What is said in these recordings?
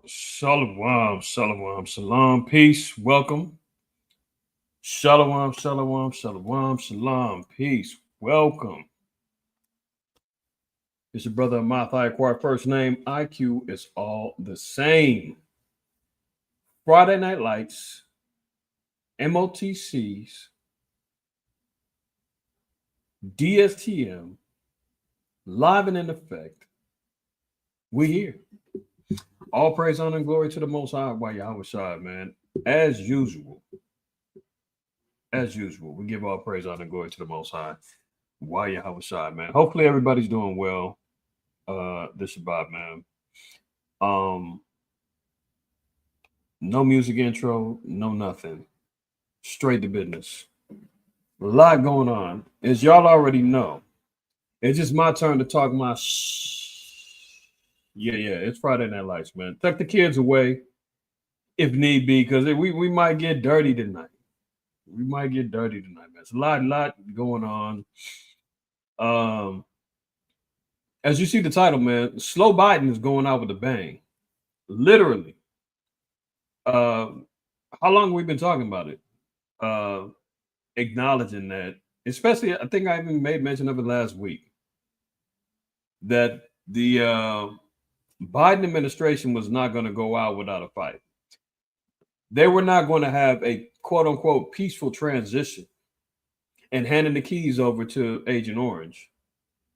Shalom, shalom, shalom, peace, welcome. Shalom, shalom, shalom, shalom, peace, welcome. It's your brother Ahmath. I acquired first name. IQ is all the same. Friday Night Lights, MOTCs, DSTM, live and in effect. We here. All praise, honor, and glory to the Most High. Why Yahweh Shai, man. As usual, we give all praise, honor, and glory to the Most High. Why Yahweh Shai, man. Hopefully everybody's doing well. This Shabbat, man. No music intro, no nothing. Straight to business. A lot going on. As y'all already know, it's just my turn to talk my Yeah, it's Friday Night Lights, man. Tuck the kids away if need be, because we might get dirty tonight. Man. It's a lot going on. As you see the title, man, Slow Biden is going out with a bang. Literally. How long have we been talking about it? Acknowledging that, especially, I think I even made mention of it last week, that the Biden administration was not going to go out without a fight. They were not going to have a quote unquote peaceful transition and handing the keys over to Agent Orange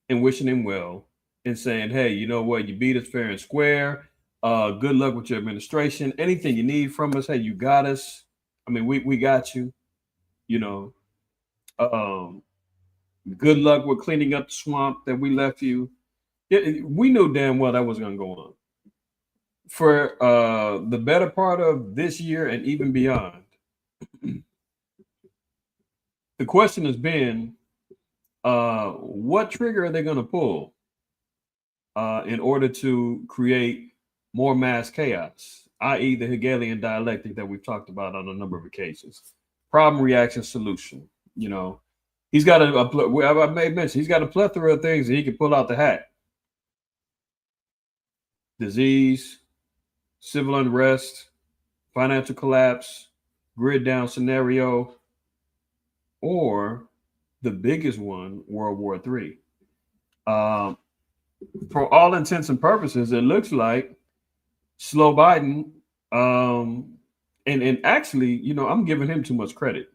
and wishing him well and saying, hey, you know what? You beat us fair and square. Good luck with your administration. Anything you need from us, hey, you got us. I mean, we got you. You know, good luck with cleaning up the swamp that we left you. We knew damn well that was going to go on for the better part of this year and even beyond. The question has been, what trigger are they going to pull in order to create more mass chaos, i.e. the Hegelian dialectic that we've talked about on a number of occasions? Problem, reaction, solution. You know, he's got I may mention, he's got a plethora of things that he can pull out the hat. Disease, civil unrest, financial collapse, grid down scenario, or the biggest one, World War III. For all intents and purposes, it looks like slow Biden, and actually, you know, I'm giving him too much credit.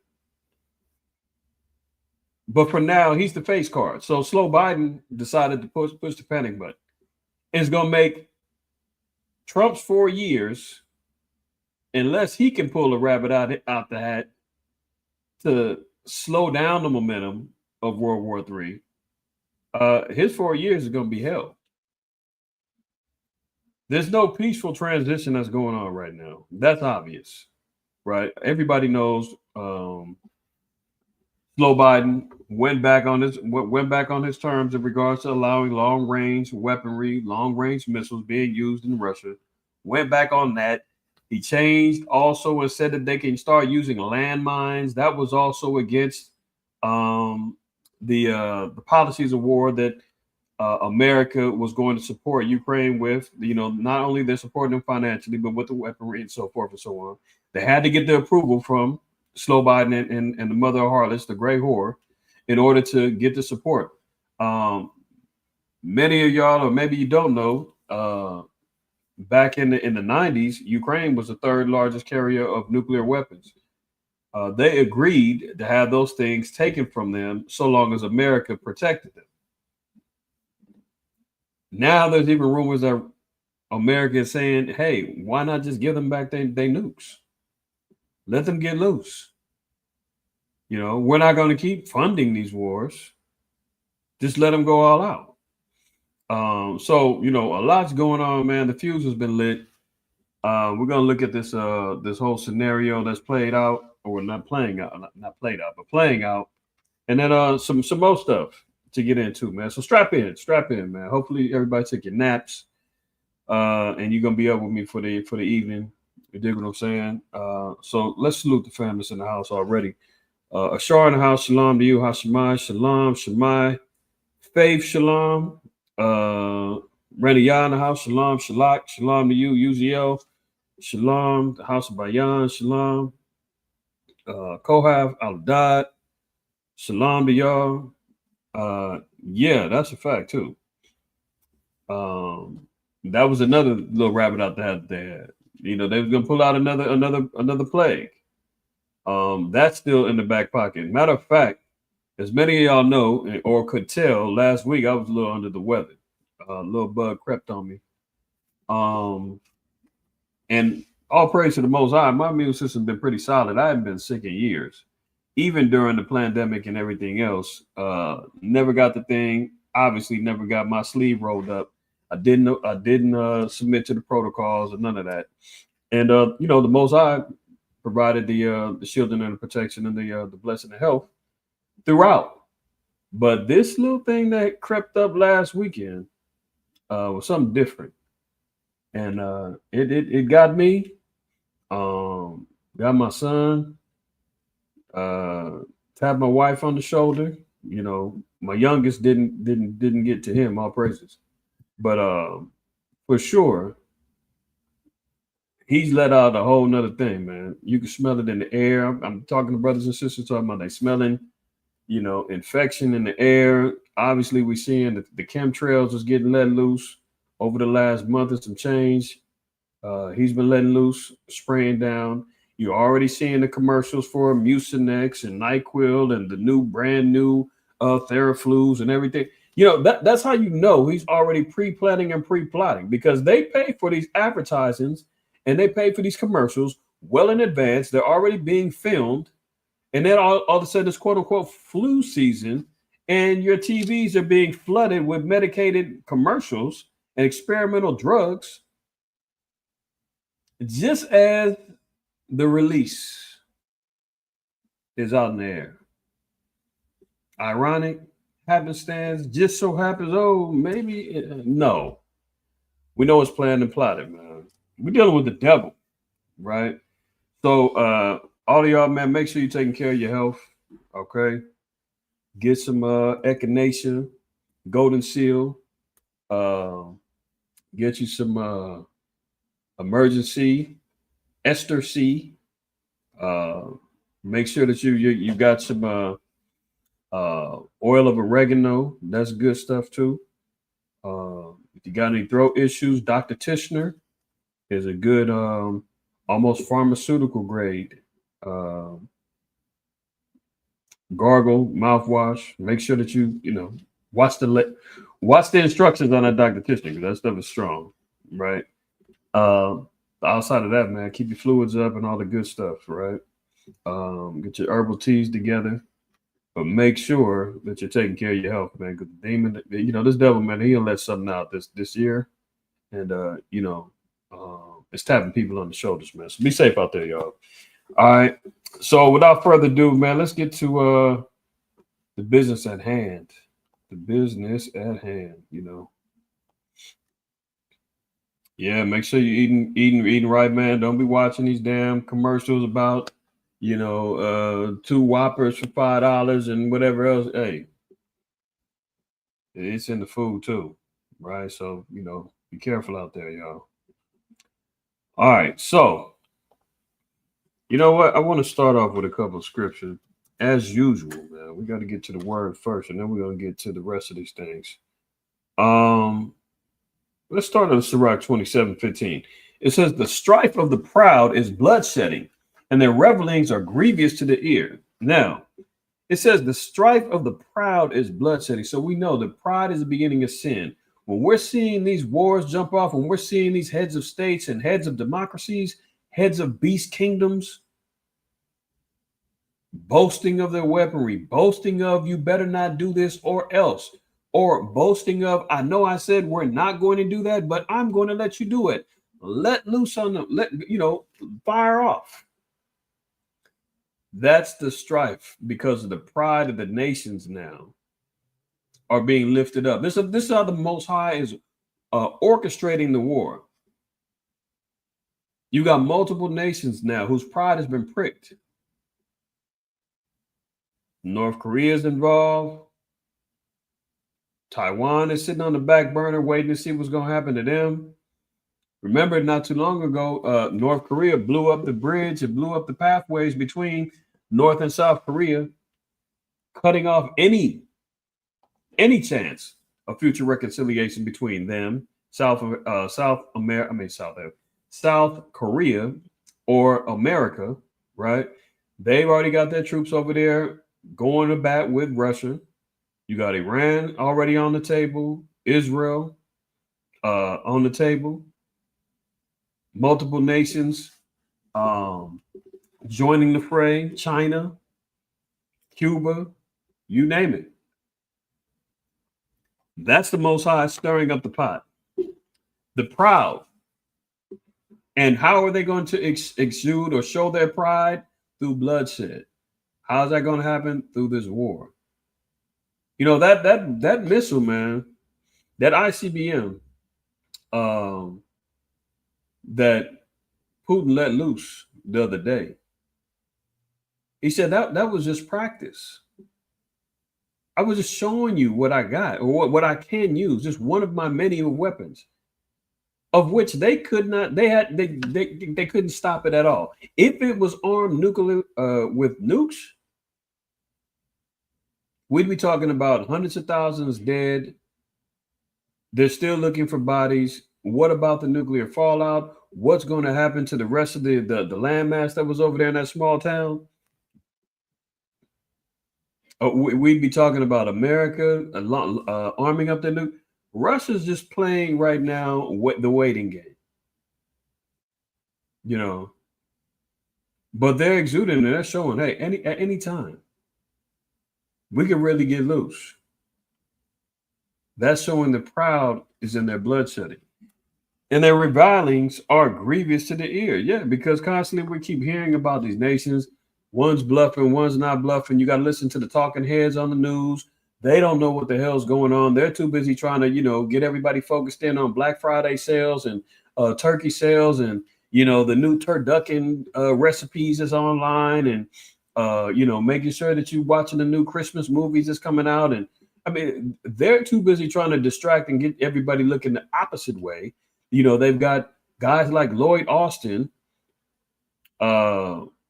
But for now, he's the face card. So slow Biden decided to push the panic button. It's going to make Trump's 4 years, unless he can pull a rabbit out the hat to slow down the momentum of World War III, his 4 years is going to be hell. There's no peaceful transition that's going on right now. That's obvious, right? Everybody knows slow Biden went back on his terms in regards to allowing long range weaponry, long range missiles being used in Russia. Went back on that. He changed also and said that they can start using landmines. That was also against the policies of war that America was going to support Ukraine with. You know, not only they're supporting them financially, but with the weaponry and so forth and so on. They had to get the approval from slow Biden and the mother of harlots, the gray whore, in order to get the support. Many of y'all, or maybe you don't know, back in the 90s, Ukraine was the third largest carrier of nuclear weapons. They agreed to have those things taken from them so long as America protected them. Now there's even rumors that America is saying, hey, why not just give them back their nukes? Let them get loose. You know, we're not going to keep funding these wars. Just let them go all out. So, you know, a lot's going on, man. The fuse has been lit. We're going to look at this whole scenario that's played out, or not playing out, but playing out. And then some more stuff to get into, man. So strap in, man. Hopefully everybody took your naps, and you're gonna be up with me for the evening. You dig what I'm saying? So let's salute the families in the house already. Ashar in the house, shalom to you, Hashemai, shalom, Shemai, Faith, shalom. Randy Yah in the house. Shalom, Shalak. Shalom to you, Uziel. Shalom, the house of Bayan. Shalom. Kohav, Al-Dad. Shalom to y'all. Yeah, that's a fact too. That was another little rabbit out there that they had. You know, they was gonna pull out another plague. That's still in the back pocket. Matter of fact, as many of y'all know or could tell, last week I was a little under the weather. A little bug crept on me. And all praise to the Most High, my immune system been pretty solid. I haven't been sick in years, even during the pandemic and everything else. Never got the thing. Obviously, never got my sleeve rolled up. I didn't submit to the protocols or none of that. And you know, the Most High provided the shielding and the protection and the blessing of health throughout. But this little thing that crept up last weekend was something different, and it got me. Got my son. Tapped my wife on the shoulder. You know, my youngest didn't get to him. All praises, but for sure he's let out a whole nother thing, man. You can smell it in the air. I'm talking to brothers and sisters talking about they smelling, you know, infection in the air. Obviously, we're seeing that the chemtrails is getting let loose over the last month and some change. He's been letting loose, spraying down. You're already seeing the commercials for Mucinex and NyQuil and the brand new Theraflus and everything. You know, that's how you know he's already pre-planning and pre-plotting, because they pay for these advertisements and they pay for these commercials well in advance. They're already being filmed. And then all of a sudden it's quote unquote flu season, and your TVs are being flooded with medicated commercials and experimental drugs just as the release is out in the air. Ironic, happenstance, just so happens, oh, maybe, no. We know it's planned and plotted, man. We're dealing with the devil, right? So, all of y'all, man, make sure you're taking care of your health, okay? Get some echinacea, golden seal, get you some emergency ester C. Make sure that you got some oil of oregano. That's good stuff too. If you got any throat issues, Dr. Tishner is a good almost pharmaceutical grade gargle mouthwash. Make sure that you know watch the instructions on that Dr. Tishner, because that stuff is strong, right? Outside of that, man, keep your fluids up and all the good stuff, right? Get your herbal teas together, but make sure that you're taking care of your health, man. Because the demon, you know, this devil, man, he'll let something out this year, and you know, it's tapping people on the shoulders, man. So be safe out there, y'all. All right. So without further ado, man, let's get to the business at hand. The business at hand, you know. Yeah, make sure you're eating right, man. Don't be watching these damn commercials about, you know, 2 Whoppers for $5 and whatever else. Hey, it's in the food too, right? So, you know, be careful out there, y'all. All right, so you know what? I want to start off with a couple of scriptures. As usual, man. We got to get to the word first, and then we're gonna get to the rest of these things. Let's start on Sirach 27:15. It says, the strife of the proud is bloodshedding, and their revelings are grievous to the ear. Now, it says the strife of the proud is bloodshedding. So we know that pride is the beginning of sin. When we're seeing these wars jump off, when we're seeing these heads of states and heads of democracies, heads of beast kingdoms, boasting of their weaponry, boasting of you better not do this or else, or boasting of, I know I said we're not going to do that, but I'm going to let you do it. Let loose on them, fire off. That's the strife, because of the pride of the nations now are being lifted up. This is how the Most High is orchestrating the war. You got multiple nations now whose pride has been pricked. North Korea is involved. Taiwan is sitting on the back burner waiting to see what's going to happen to them. Remember, not too long ago, North Korea blew up the bridge. It blew up the pathways between North and South Korea, cutting off any chance of future reconciliation between them, South Korea or America, right? They've already got their troops over there going to bat with Russia. You got Iran already on the table, Israel on the table, multiple nations joining the fray, China, Cuba, you name it. That's the Most High stirring up the pot. The proud. And how are they going to exude or show their pride? Through bloodshed. How's that going to happen? Through this war. You know, that missile, man, that ICBM that Putin let loose the other day. He said that was just practice. I was just showing you what I got or what I can use, just one of my many weapons, of which they could not, they couldn't stop it at all. If it was armed nuclear with nukes, we'd be talking about hundreds of thousands dead. They're still looking for bodies. What about the nuclear fallout? What's going to happen to the rest of the landmass that was over there in that small town? We'd be talking about America arming up their nuke. Russia's just playing right now the waiting game, you know. But they're exuding and they're showing, hey, at any time, we can really get loose. That's showing the proud is in their bloodshedding. And their revilings are grievous to the ear. Yeah, because constantly we keep hearing about these nations. One's bluffing, one's not bluffing. You got to listen to the talking heads on the news. They don't know what the hell's going on. They're too busy trying to, get everybody focused in on Black Friday sales and turkey sales and, the new turducken recipes is online and, making sure that you're watching the new Christmas movies that's coming out. And I mean, they're too busy trying to distract and get everybody looking the opposite way. They've got guys like Lloyd Austin,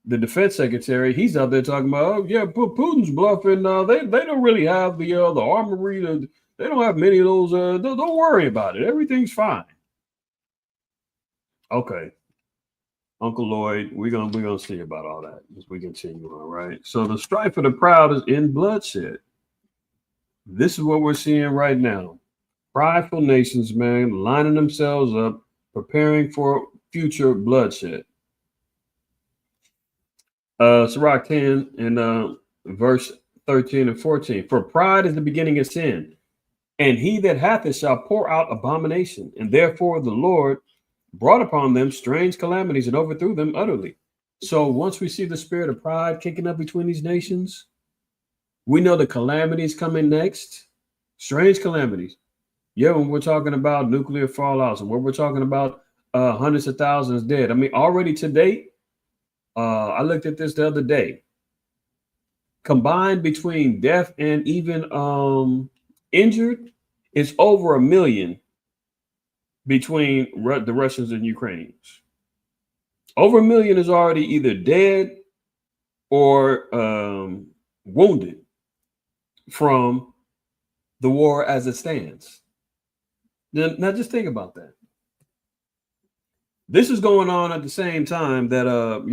the defense secretary. He's out there talking about, oh yeah, Putin's bluffing. They don't really have the armory. They don't have many of those. Don't worry about it. Everything's fine. Okay, Uncle Lloyd, we're gonna see about all that as we continue on, right? So the strife of the proud is in bloodshed. This is what we're seeing right now. Prideful nations, man, lining themselves up, preparing for future bloodshed. Sirach 10 and verse 13 and 14. For pride is the beginning of sin, and he that hath it shall pour out abomination. And therefore the Lord brought upon them strange calamities and overthrew them utterly. So once we see the spirit of pride kicking up between these nations, we know the calamities coming next. Strange calamities. Yeah, when we're talking about nuclear fallouts and when we're talking about hundreds of thousands dead. I mean, already to date, I looked at this the other day. Combined between death and even injured, it's over 1 million between the Russians and Ukrainians. Over 1 million is already either dead or wounded from the war as it stands. Now just think about that. This is going on at the same time that over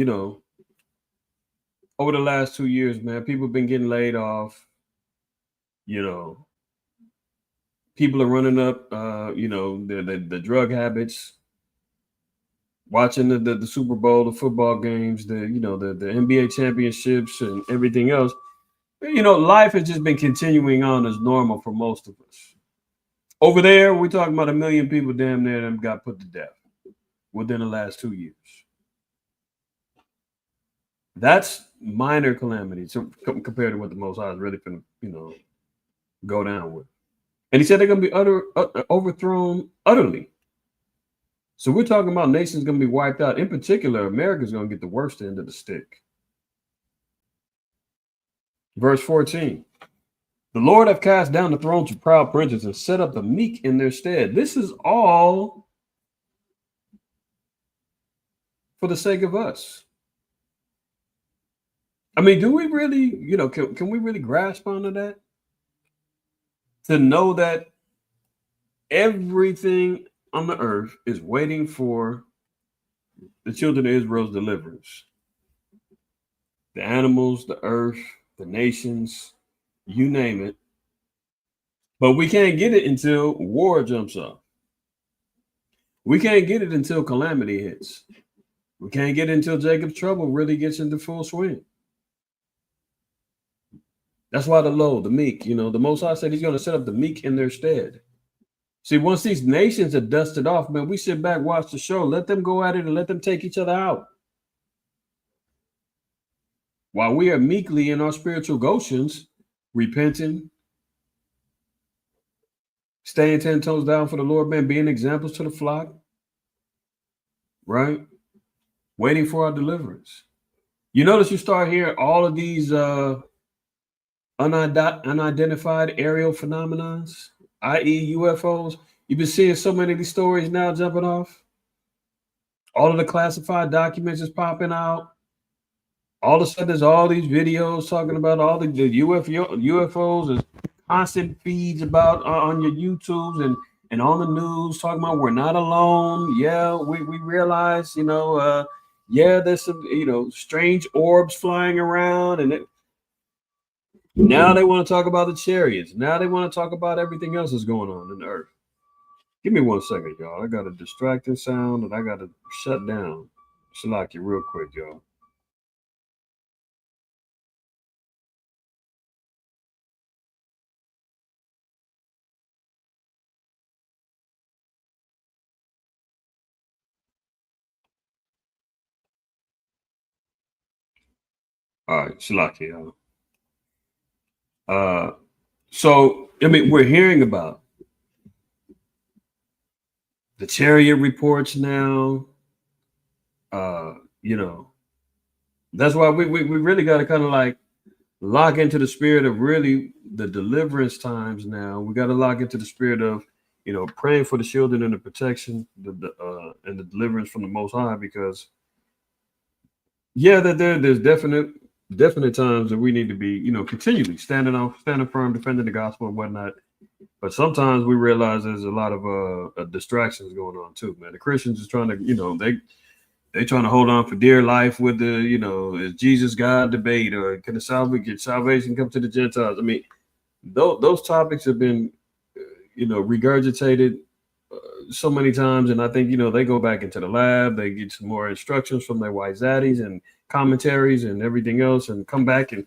the last 2 years, man, people have been getting laid off. People are running up the drug habits, watching the Super Bowl, the football games, the NBA championships and everything else. Life has just been continuing on as normal for most of us. Over there, we're talking about 1 million people damn near them got put to death within the last 2 years. That's minor calamity compared to what the Most High is really going to, go down with. And he said they're going to be overthrown utterly. So we're talking about nations going to be wiped out. In particular, America's going to get the worst end of the stick. Verse 14. The Lord have cast down the thrones of proud princes and set up the meek in their stead. This is all for the sake of us. I mean, do we really, can we really grasp onto that? To know that everything on the earth is waiting for the children of Israel's deliverance. The animals, the earth, the nations, you name it. But we can't get it until war jumps up. We can't get it until calamity hits. We can't get it until Jacob's trouble really gets into full swing. That's why the meek, the Most High said he's going to set up the meek in their stead. See, once these nations are dusted off, man, we sit back, watch the show, let them go at it and let them take each other out. While we are meekly in our spiritual Goshens, repenting, staying 10 toes down for the Lord, man, being examples to the flock, right? Waiting for our deliverance. You notice you start hearing all of these unidentified aerial phenomena, i.e. UFOs. You've been seeing so many of these stories now jumping off. All of the classified documents is popping out. All of a sudden, there's all these videos talking about all the UFOs. There's constant feeds about on your YouTubes and on the news talking about we're not alone. Yeah, we realize, there's some, strange orbs flying around. And now they want to talk about the chariots. Now they want to talk about everything else that's going on in the earth. Give me 1 second, y'all. I got a distracting sound and I got to shut down Shalaki real quick, y'all. All right, Shalaki, y'all. So, I mean, we're hearing about the chariot reports now. That's why we really got to kind of like lock into the spirit of really the deliverance times now. We got to lock into the spirit of, praying for the children and the protection and the deliverance from the Most High, because that there's definite times that we need to be, continually standing firm, defending the gospel and whatnot. But sometimes we realize there's a lot of distractions going on too, man. The Christians is trying to, they trying to hold on for dear life with the, is Jesus God debate, or can the salvation come to the Gentiles? I mean, those topics have been, regurgitated so many times, and I think they go back into the lab, they get some more instructions from their white zaddies and commentaries and everything else, and come back and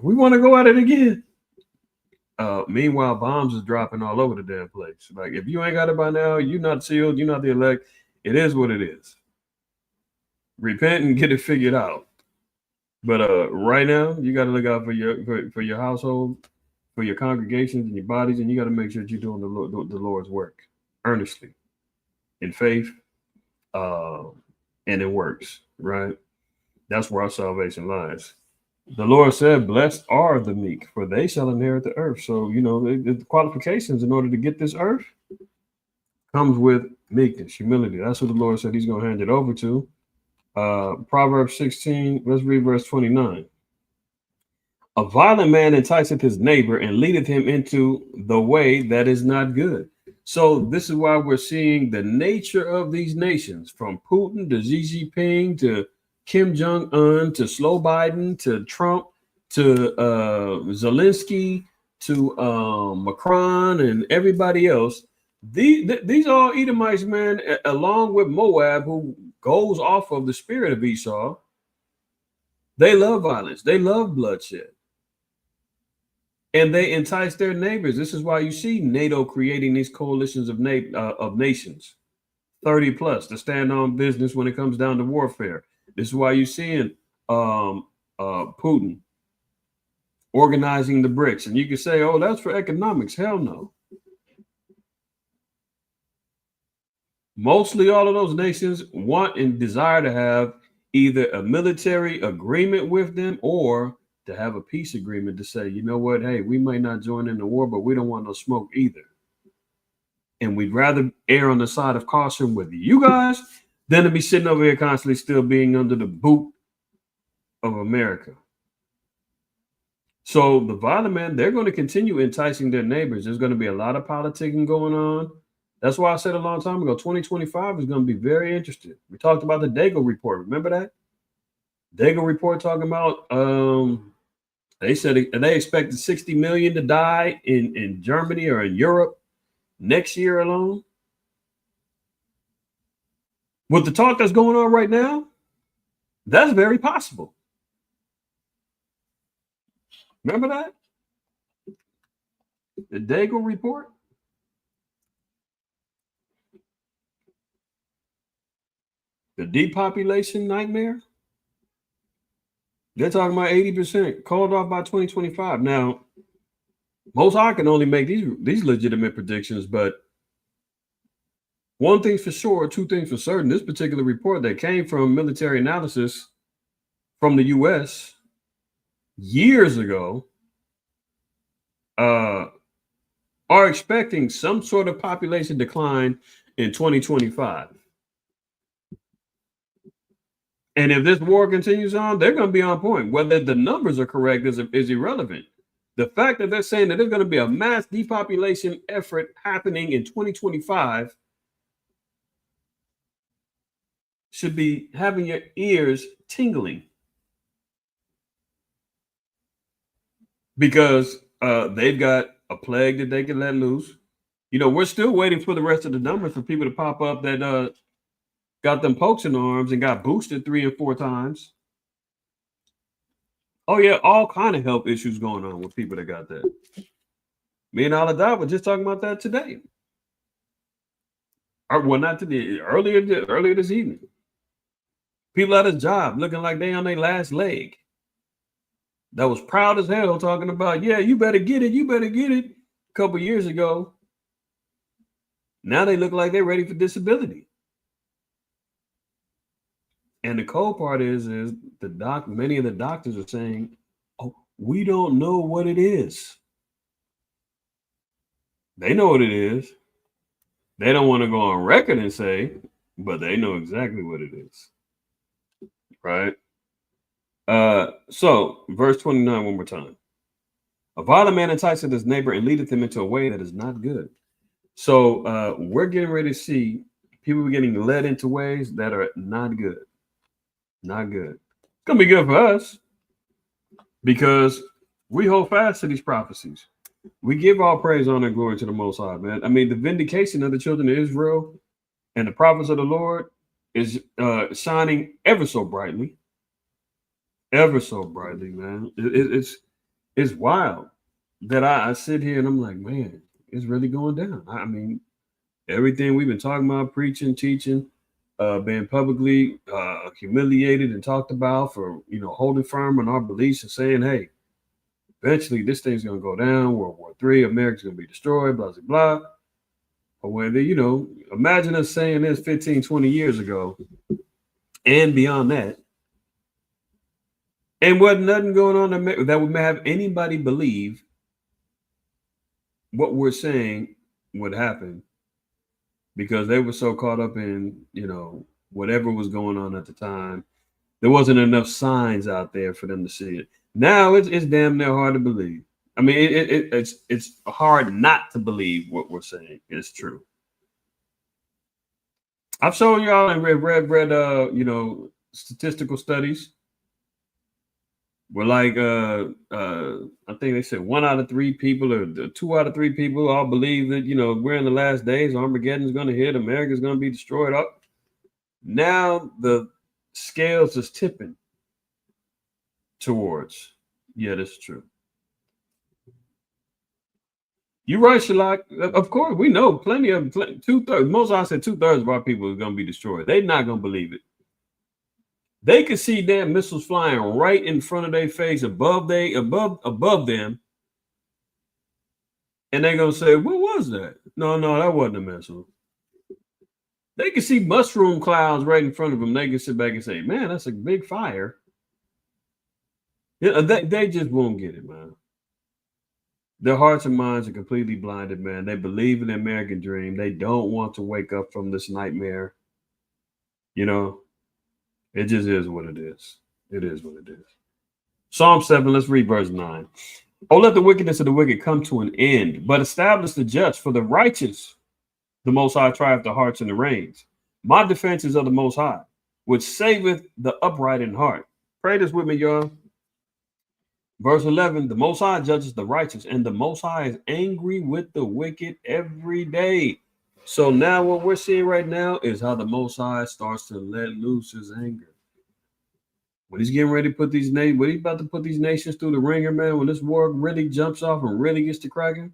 we want to go at it again. Meanwhile, bombs is dropping all over the damn place. Like, if you ain't got it by now, you're not sealed, you're not the elect. It is what it is. Repent and get it figured out. But right now, you got to look out for your household, for your congregations and your bodies, and you got to make sure that you're doing the Lord's work earnestly, in faith, and in works. Right? That's where our salvation lies. The Lord said, "Blessed are the meek, for they shall inherit the earth." So the qualifications in order to get this earth comes with meekness, humility. That's what the Lord said He's going to hand it over to. Proverbs 16, let's read verse 29. A violent man enticeth his neighbor and leadeth him into the way that is not good. So this is why we're seeing the nature of these nations, from Putin to Xi Jinping to Kim Jong-un to Slow Biden to Trump to Zelensky to Macron and everybody else. These are Edomites, man, along with Moab, who goes off of the spirit of Esau. They love violence. They love bloodshed. And they entice their neighbors. This is why you see NATO creating these coalitions of nations, 30 plus, to stand on business when it comes down to warfare. This is why you're seeing Putin organizing the BRICS. And you can say, oh, that's for economics. Hell no. Mostly all of those nations want and desire to have either a military agreement with them or to have a peace agreement to say, you know what, hey, we might not join in the war, but we don't want no smoke either. And we'd rather err on the side of caution with you guys than to be sitting over here constantly still being under the boot of America. So the violent men, they're going to continue enticing their neighbors. There's going to be a lot of politicking going on. That's why I said a long time ago, 2025 is going to be very interesting. We talked about the Dago report. Remember that? Dago report talking about they said they expected 60 million to die in Germany or in Europe next year alone. With the talk that's going on right now, that's very possible. Remember that? The Dago report? The depopulation nightmare? They're talking about 80% called off by 2025. Now, most I can only make these legitimate predictions, but one thing's for sure, two things for certain. This particular report that came from military analysis from the US years ago are expecting some sort of population decline in 2025. And if this war continues on, they're going to be on point. Whether the numbers are correct is irrelevant. The fact that they're saying that there's going to be a mass depopulation effort happening in 2025 should be having your ears tingling. Because they've got a plague that they can let loose. You know, we're still waiting for the rest of the numbers for people to pop up that got them pokes in the arms and got boosted 3 and 4 times. Oh yeah, all kind of health issues going on with people that got that. Me and Aladab were just talking about that today. Or, well, not today. Earlier this evening. People at his job looking like they on their last leg. That was proud as hell talking about, yeah, you better get it. You better get it. A couple years ago. Now they look like they're ready for disability. And the cold part is many of the doctors are saying, oh, we don't know what it is. They know what it is. They don't want to go on record and say, but they know exactly what it is. Right? So verse 29 one more time. A violent man enticeth his neighbor and leadeth him into a way that is not good. So we're getting ready to see people getting led into ways that are not good. Not good. It's gonna be good for us because we hold fast to these prophecies. We give all praise, honor, and glory to the Most High, man. I mean, the vindication of the children of Israel and the prophets of the Lord is shining ever so brightly, man. It's wild that I sit here and I'm like, man, it's really going down. I mean, everything we've been talking about, preaching, teaching, being publicly humiliated and talked about for, holding firm on our beliefs and saying, hey, eventually this thing's going to go down, World War III, America's going to be destroyed, blah, blah, blah. But when they, imagine us saying this 15, 20 years ago and beyond that, and wasn't nothing going on that would have anybody believe what we're saying would happen. Because they were so caught up in, whatever was going on at the time. There wasn't enough signs out there for them to see it. Now it's damn near hard to believe. I mean, it's hard not to believe what we're saying is true. I've shown y'all and read statistical studies. We're like, I think they said 1 out of 3 people or 2 out of 3 people all believe that, we're in the last days. Armageddon is going to hit. America is going to be destroyed. Up. Now the scales is tipping towards, yeah, that's true. You're right, Shalak. Of course, we know plenty of 2/3. Most I said 2/3 of our people are going to be destroyed. They're not going to believe it. They could see damn missiles flying right in front of their face above them. And they're going to say, what was that? No, that wasn't a missile. They can see mushroom clouds right in front of them. They can sit back and say, man, that's a big fire. Yeah, they just won't get it, man. Their hearts and minds are completely blinded, man. They believe in the American dream. They don't want to wake up from this nightmare. You know, it just is what it is. It is what it is. Psalm 7, let's read verse 9. Oh, let the wickedness of the wicked come to an end, but establish the just for the righteous. The Most High trieth the hearts and the reins. My defense is of the Most High, which saveth the upright in heart. Pray this with me, y'all. Verse 11, the Most High judges the righteous, and the Most High is angry with the wicked every day. So now what we're seeing right now is how the Most High starts to let loose his anger. When he's getting ready to put these nations, when he's about to put these nations through the ringer, man, when this war really jumps off and really gets to cracking,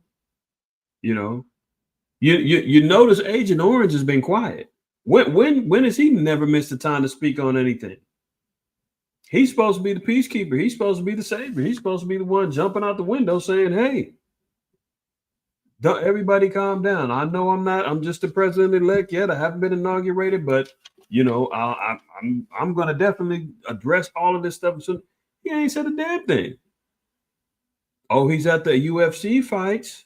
you know, you notice Agent Orange has been quiet. When has he never missed a time to speak on anything? He's supposed to be the peacekeeper. He's supposed to be the savior. He's supposed to be the one jumping out the window saying, "Hey, don't everybody calm down. I know I'm just the president-elect yet. I haven't been inaugurated, but you know, I'm going to definitely address all of this stuff." So he ain't said a damn thing. Oh, he's at the UFC fights.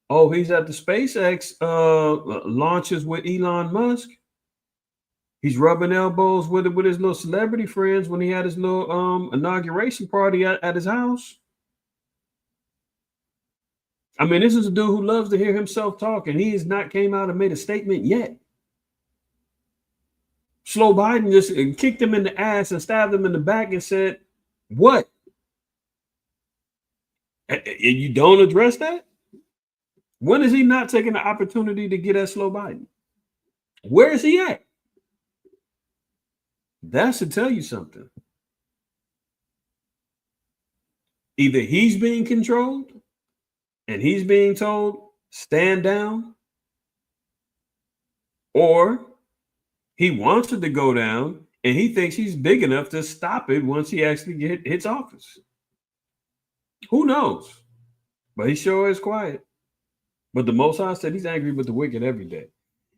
Oh, he's at the SpaceX launches with Elon Musk. He's rubbing elbows with his little celebrity friends when he had his little inauguration party at his house. I mean, this is a dude who loves to hear himself talk, and he has not came out and made a statement yet. Slow Biden just kicked him in the ass and stabbed him in the back and said, "What? And you don't address that? When is he not taking the opportunity to get at Slow Biden? Where is he at?" That should tell you something. Either he's being controlled and he's being told, stand down, or he wants it to go down and he thinks he's big enough to stop it once he actually hits office. Who knows? But he sure is quiet. But the Most High said he's angry with the wicked every day.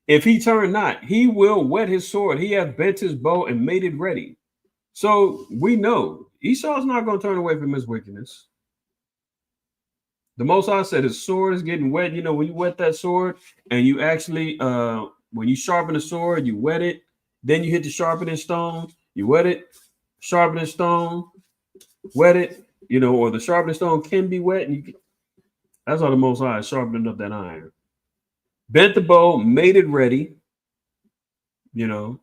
If he turn not, he will whet his sword. He hath bent his bow and made it ready. So we know Esau's not going to turn away from his wickedness. The Most High said his sword is getting wet. You know, when you wet that sword and you actually, when you sharpen the sword, you wet it. Then you hit the sharpening stone. You wet it, sharpening stone, wet it. You know, or the sharpening stone can be wet. And that's how the Most High is sharpening up that iron. Bent the bow, made it ready. You know,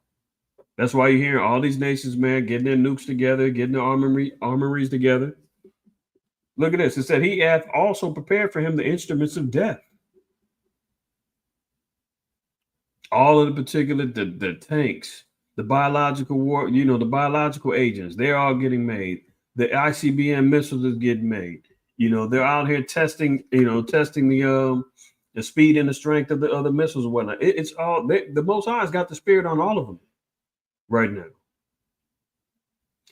that's why you're hearing all these nations, man, getting their nukes together, getting their armories together. Look at this. It said he hath also prepared for him the instruments of death. All of the particular, the tanks, the biological war, you know, the biological agents, they're all getting made. The ICBM missiles is getting made. You know, they're out here testing, testing the speed and the strength of the other missiles and whatnot. It's all, the Most High's got the spirit on all of them right now.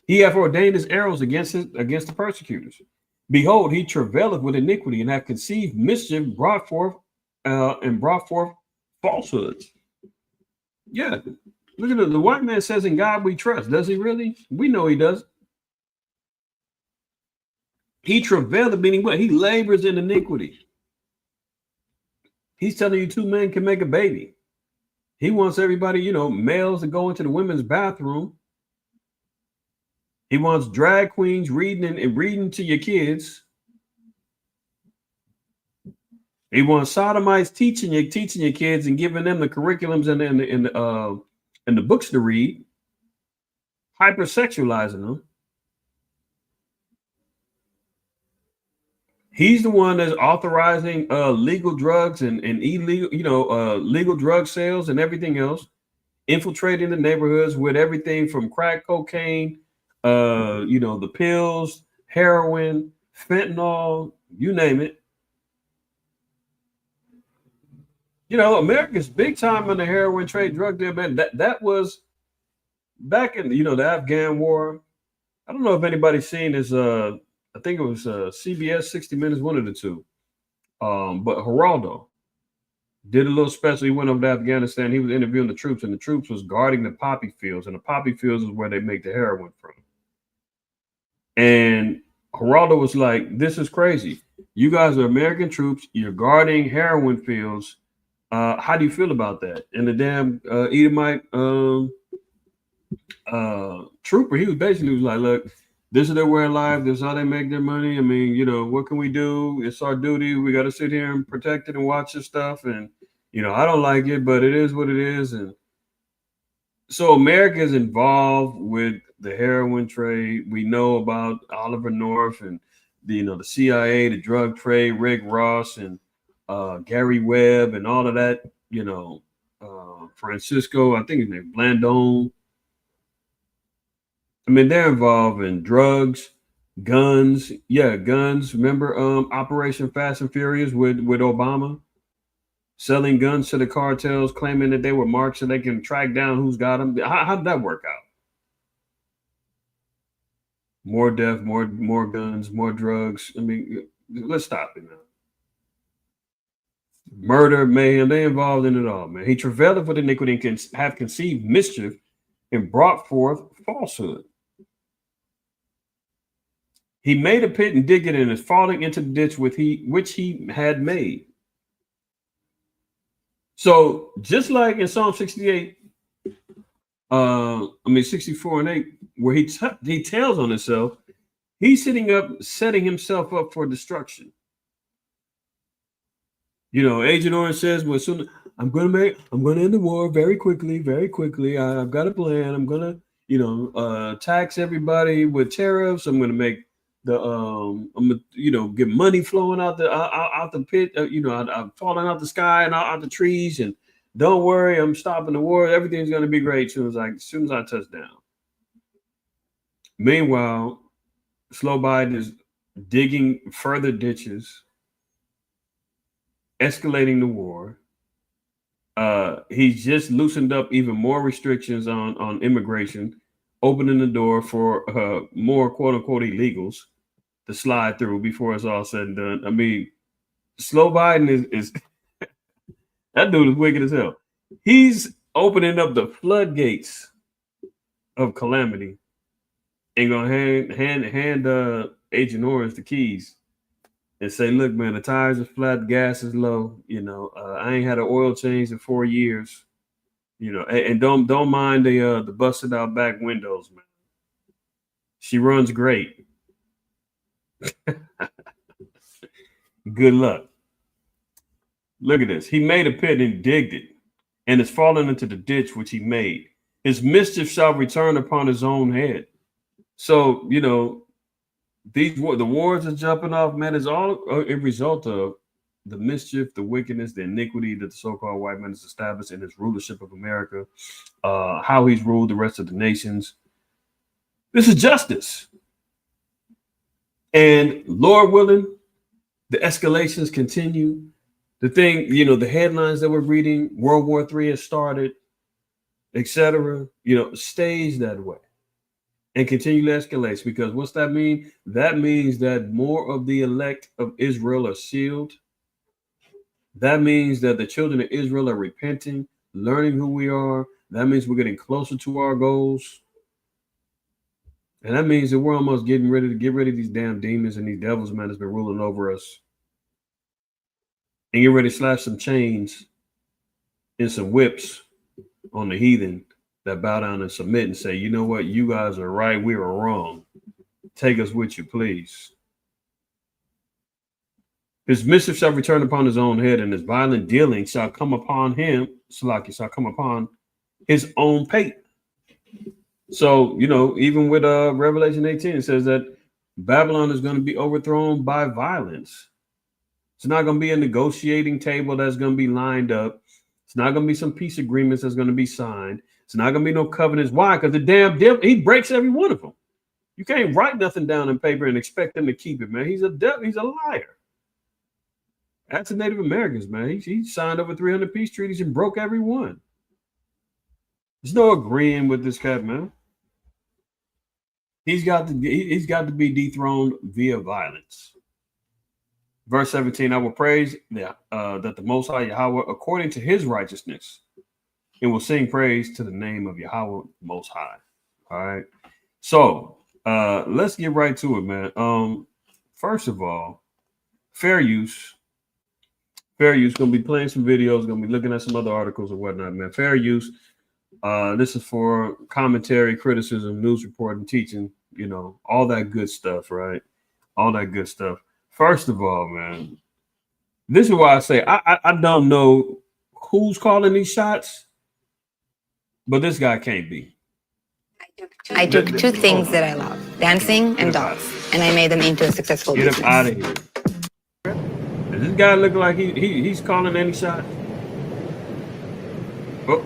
He hath ordained his arrows against the persecutors. Behold, he travaileth with iniquity and hath conceived mischief, brought forth falsehoods. Yeah, look at the white man says, "In God we trust." Does he really? We know he does. He travaileth, meaning what? He labors in iniquity. He's telling you two men can make a baby. He wants everybody, males to go into the women's bathroom. He wants drag queens reading to your kids. He wants sodomites teaching your kids and giving them the curriculums and the books to read, hypersexualizing them. He's the one that's authorizing legal drugs and illegal, legal drug sales and everything else, infiltrating the neighborhoods with everything from crack cocaine, the pills, heroin, fentanyl, you name it. America's big time in the heroin trade, drug deal, man. That was back in the Afghan war. I don't know if anybody's seen this. I think it was CBS 60 Minutes, one of the two. But Geraldo did a little special. He went over to Afghanistan. He was interviewing the troops, and the troops was guarding the poppy fields, and the poppy fields is where they make the heroin from. And Geraldo was like, "This is crazy. You guys are American troops. You're guarding heroin fields. How do you feel about that?" And the damn Edomite trooper, he was basically was like, "Look, this is their way of life. This is how they make their money. I mean, what can we do? It's our duty. We got to sit here and protect it and watch this stuff. And I don't like it, but it is what it is." And so America is involved with the heroin trade. We know about Oliver North and the CIA, the drug trade, Rick Ross and Gary Webb and all of that. Francisco, I think his name Blandone. I mean, they're involved in drugs, guns. Yeah, guns. Remember Operation Fast and Furious with Obama selling guns to the cartels, claiming that they were marked so they can track down who's got them. How did that work out? More death, more guns, more drugs. I mean, let's stop it now. Murder, mayhem, they involved in it all, man. He travailed with iniquity and can have conceived mischief and brought forth falsehood. He made a pit and digged it and is falling into the ditch which he had made. So just like in Psalm 68, 64 and 8, where he tells on himself, he's setting himself up for destruction. Agent Orange says, "Well, soon I'm going to end the war very quickly, very quickly. I've got a plan. I'm going to, tax everybody with tariffs. I'm going to make I'm going to get money flowing out the pit. I'm falling out the sky and out the trees. And don't worry, I'm stopping the war. Everything's going to be great as soon as I touch down." Meanwhile, Slow Biden is digging further ditches, escalating the war. He's just loosened up even more restrictions on immigration, opening the door for more quote unquote illegals to slide through before it's all said and done. I mean, Slow Biden is that dude is wicked as hell. He's opening up the floodgates of calamity and gonna hand Agent Orange the keys and say, "Look, man, the tires are flat, gas is low. I ain't had an oil change in 4 years. And don't mind the busted out back windows, man. She runs great. Good luck." Look at this. He made a pit and digged it, and it's fallen into the ditch which he made. His mischief shall return upon his own head. So the wars are jumping off, man. Is all a result of the mischief, the wickedness, the iniquity that the so-called white man has established in his rulership of America, how he's ruled the rest of the nations. This is justice. And Lord willing, the escalations continue. The thing, the headlines that we're reading, World War III has started, etc., stays that way and continue to escalate. Because what's that mean? That means that more of the elect of Israel are sealed. That means that the children of Israel are repenting, learning who we are. That means we're getting closer to our goals. And that means that we're almost getting ready to get rid of these damn demons and these devils, man, that's been ruling over us. And get ready to slash some chains and some whips on the heathen that bow down and submit and say, "You know what? You guys are right. We are wrong. Take us with you, please." His mischief shall return upon his own head, and his violent dealing shall come upon him. Salaki shall come upon his own pate. So, even with Revelation 18, it says that Babylon is going to be overthrown by violence. It's not going to be a negotiating table that's going to be lined up. It's not going to be some peace agreements that's going to be signed. It's not going to be no covenants. Why? Because the damn devil, he breaks every one of them. You can't write nothing down in paper and expect them to keep it, man. He's a devil. He's a liar. That's the Native Americans, man. He signed over 300 peace treaties and broke every one. There's no agreeing with this cat, man. He's got to be dethroned via violence. Verse 17, I will praise that the Most High Yahweh according to his righteousness, and will sing praise to the name of Yahweh Most High. All right. So Let's get right to it, man. First of all, fair use. Fair use. Gonna be playing some videos. Gonna be looking at some other articles or whatnot, man. Fair use. This is for commentary, criticism, news reporting, teaching. You know, all that good stuff, right? All that good stuff. First of all, man, this is why I say I don't know who's calling these shots, but this guy can't be. I took two things that I love, dancing and dogs, and I made them into a successful Get business. him out of here. Does this guy look like he's calling any shot? Oh.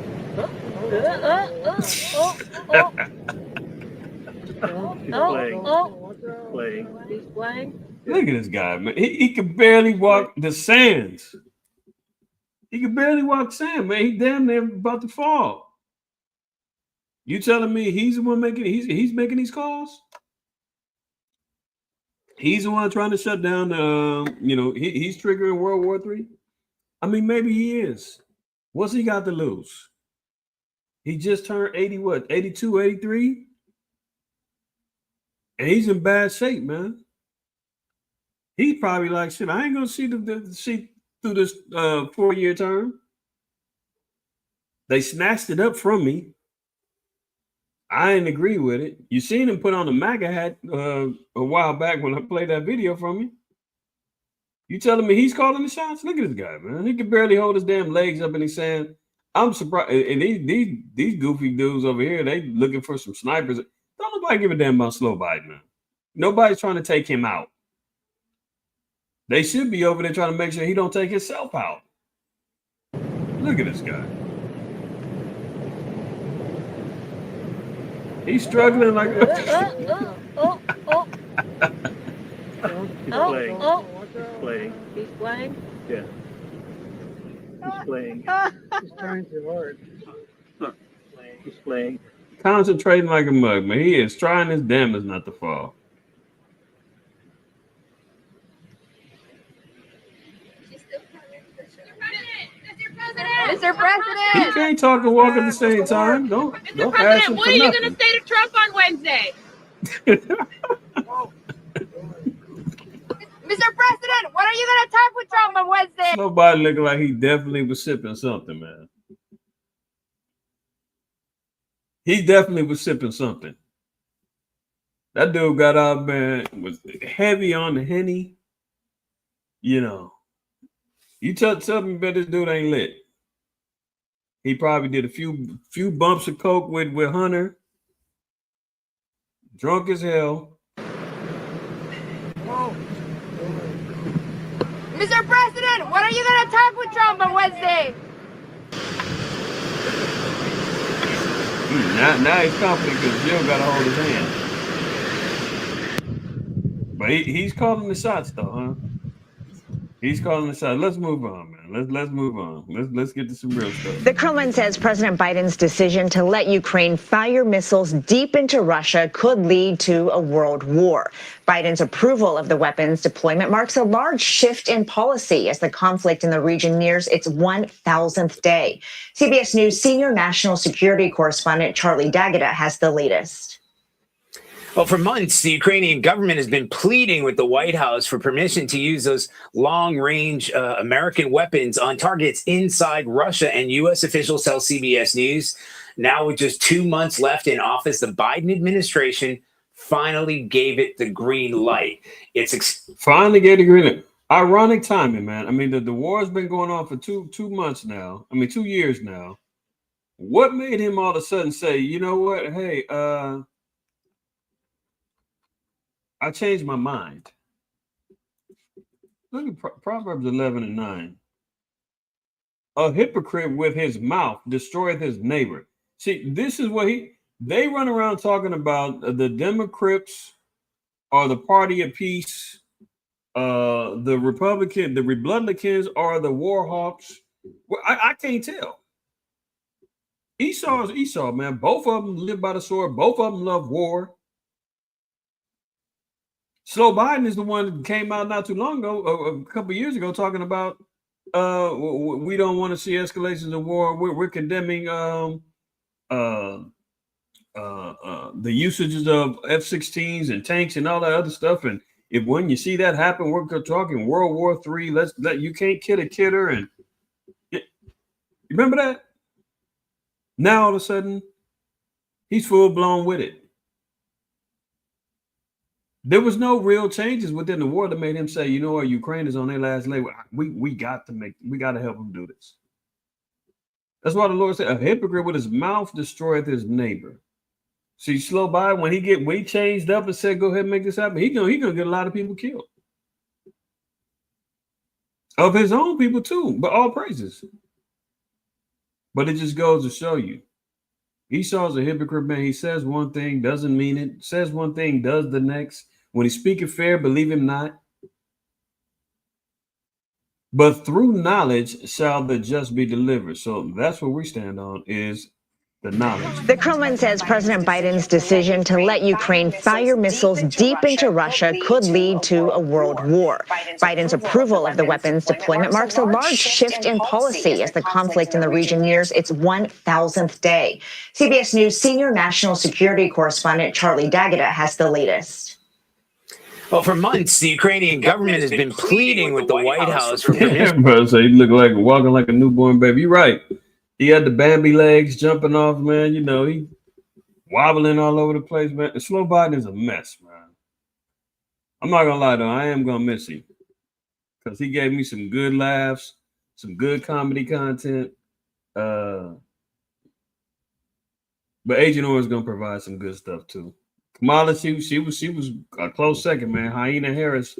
He's playing. Look at this guy, man. He can barely walk the sands. He can barely walk sand, man. He damn near about to fall. You telling me he's the one making he's making these calls? He's the one trying to shut down he's triggering World War III. I mean, maybe he is. What's he got to lose? He just turned 80, 82, 83? And he's in bad shape, man. He's probably like, shit, I ain't gonna see through this 4-year term. They snatched it up from me. I didn't agree with it. You seen him put on the MAGA hat a while back when I played that video from him. You telling me he's calling the shots? Look at this guy, man. He can barely hold his damn legs up, and he's saying, I'm surprised. And these goofy dudes over here, they looking for some snipers. Don't nobody give a damn about slow Biden, man. Nobody's trying to take him out. They should be over there trying to make sure he don't take himself out. Look at this guy. He's struggling like He's playing. Yeah. He's playing. He's trying too hard. He's playing. Concentrating like a mug, man. He is trying his damnedest not to fall. Mr. President! He can't talk and walk at the same time. Don't Mr. ask him President, what for are you nothing. going to say to Trump on Wednesday? Mr. President, what are you going to talk with Trump on Wednesday? Nobody looking like he definitely was sipping something, man. He definitely was sipping something. That dude got out, man, was heavy on the Henny. You know, you tell me that this dude ain't lit. He probably did a few bumps of coke with Hunter. Drunk as hell. Mr. President, what are you going to talk with Trump on Wednesday? Now he's confident because Jill got to hold his hand. But he's calling the shots, though, huh? He's calling the shots. Let's move on, man. Let's move on. Let's get to some real stuff. The Kremlin says President Biden's decision to let Ukraine fire missiles deep into Russia could lead to a world war. Biden's approval of the weapons deployment marks a large shift in policy as the conflict in the region nears its 1,000th day. CBS News senior national security correspondent Charlie D'Agata has the latest. Well, for months, the Ukrainian government has been pleading with the White House for permission to use those long-range American weapons on targets inside Russia. And U.S. officials tell CBS News, now with just 2 months left in office, the Biden administration finally gave it the green light. Finally gave the green light. Ironic timing, man. I mean, the war has been going on for two months now. I mean, 2 years now. What made him all of a sudden say, you know what? Hey, I changed my mind. Look at Proverbs 11:9. A hypocrite with his mouth destroyeth his neighbor. See, this is what they run around talking about the Democrats are the party of peace. The Republicans are the war hawks. Well, I can't tell. Esau is Esau, man. Both of them live by the sword. Both of them love war. Slow Biden is the one that came out not too long ago, a couple of years ago, talking about we don't want to see escalations of war. We're condemning the usages of F-16s and tanks and all that other stuff. And if when you see that happen, we're talking World War III. You can't kid a kidder. And you remember that? Now all of a sudden, he's full blown with it. There was no real changes within the war that made him say, you know what, Ukraine is on their last leg. We got to help them do this. That's why the Lord said, a hypocrite with his mouth destroyeth his neighbor. See, slow by when he changed up and said, go ahead and make this happen, he gonna get a lot of people killed. Of his own people too, but all praises. But it just goes to show you. Esau's a hypocrite, man. He says one thing, doesn't mean it. Says one thing, does the next. When he speaketh fair, believe him not. But through knowledge shall the just be delivered. So that's what we stand on, is the knowledge. The Kremlin says President Biden's decision to let Ukraine fire missiles deep into Russia could lead to a world war. Biden's approval of the weapons deployment marks a large shift in policy as the conflict in the region nears its 1,000th day. CBS News senior national security correspondent Charlie D'Agata has the latest. Well, for months, the Ukrainian government has been pleading with the White House for permission. Bro, so he looked like walking like a newborn baby. You're right. He had the Bambi legs jumping off, man. You know, he wobbling all over the place, man. The slow Biden is a mess, man. I'm not gonna lie though, I am gonna miss him because he gave me some good laughs, some good comedy content. But Agent Orange is gonna provide some good stuff too. Kamala, she was a close second, man. Hyena Harris,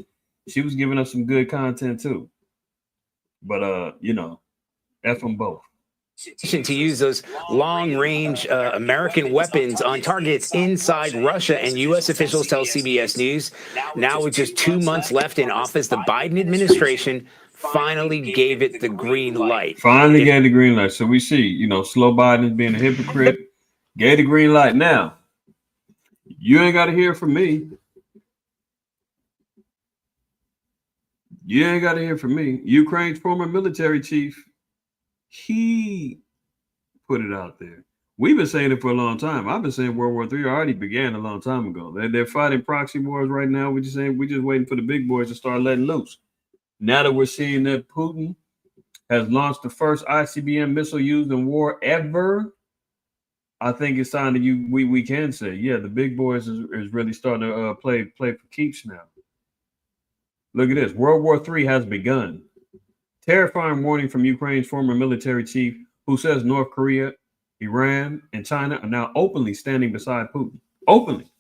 she was giving us some good content too. But you know, F them both. To use those long-range American weapons on targets inside Russia, and U.S. officials tell CBS News now with just 2 months left in office, the Biden administration finally gave it the green light. Finally gave the green light. So we see, you know, slow Biden is being a hypocrite, gave the green light. Now, you ain't got to hear from me. You ain't got to hear from me. Ukraine's former military chief, he put it out there. We've been saying it for a long time. I've been saying World War III already began a long time ago. They're fighting proxy wars right now. We're just waiting for the big boys to start letting loose. Now that we're seeing that Putin has launched the first ICBM missile used in war ever, I think it's time that we can say, yeah, the big boys is really starting to play for keeps now. Look at this. World War III has begun. Terrifying warning from Ukraine's former military chief, who says North Korea, Iran, and China are now openly standing beside Putin. Openly.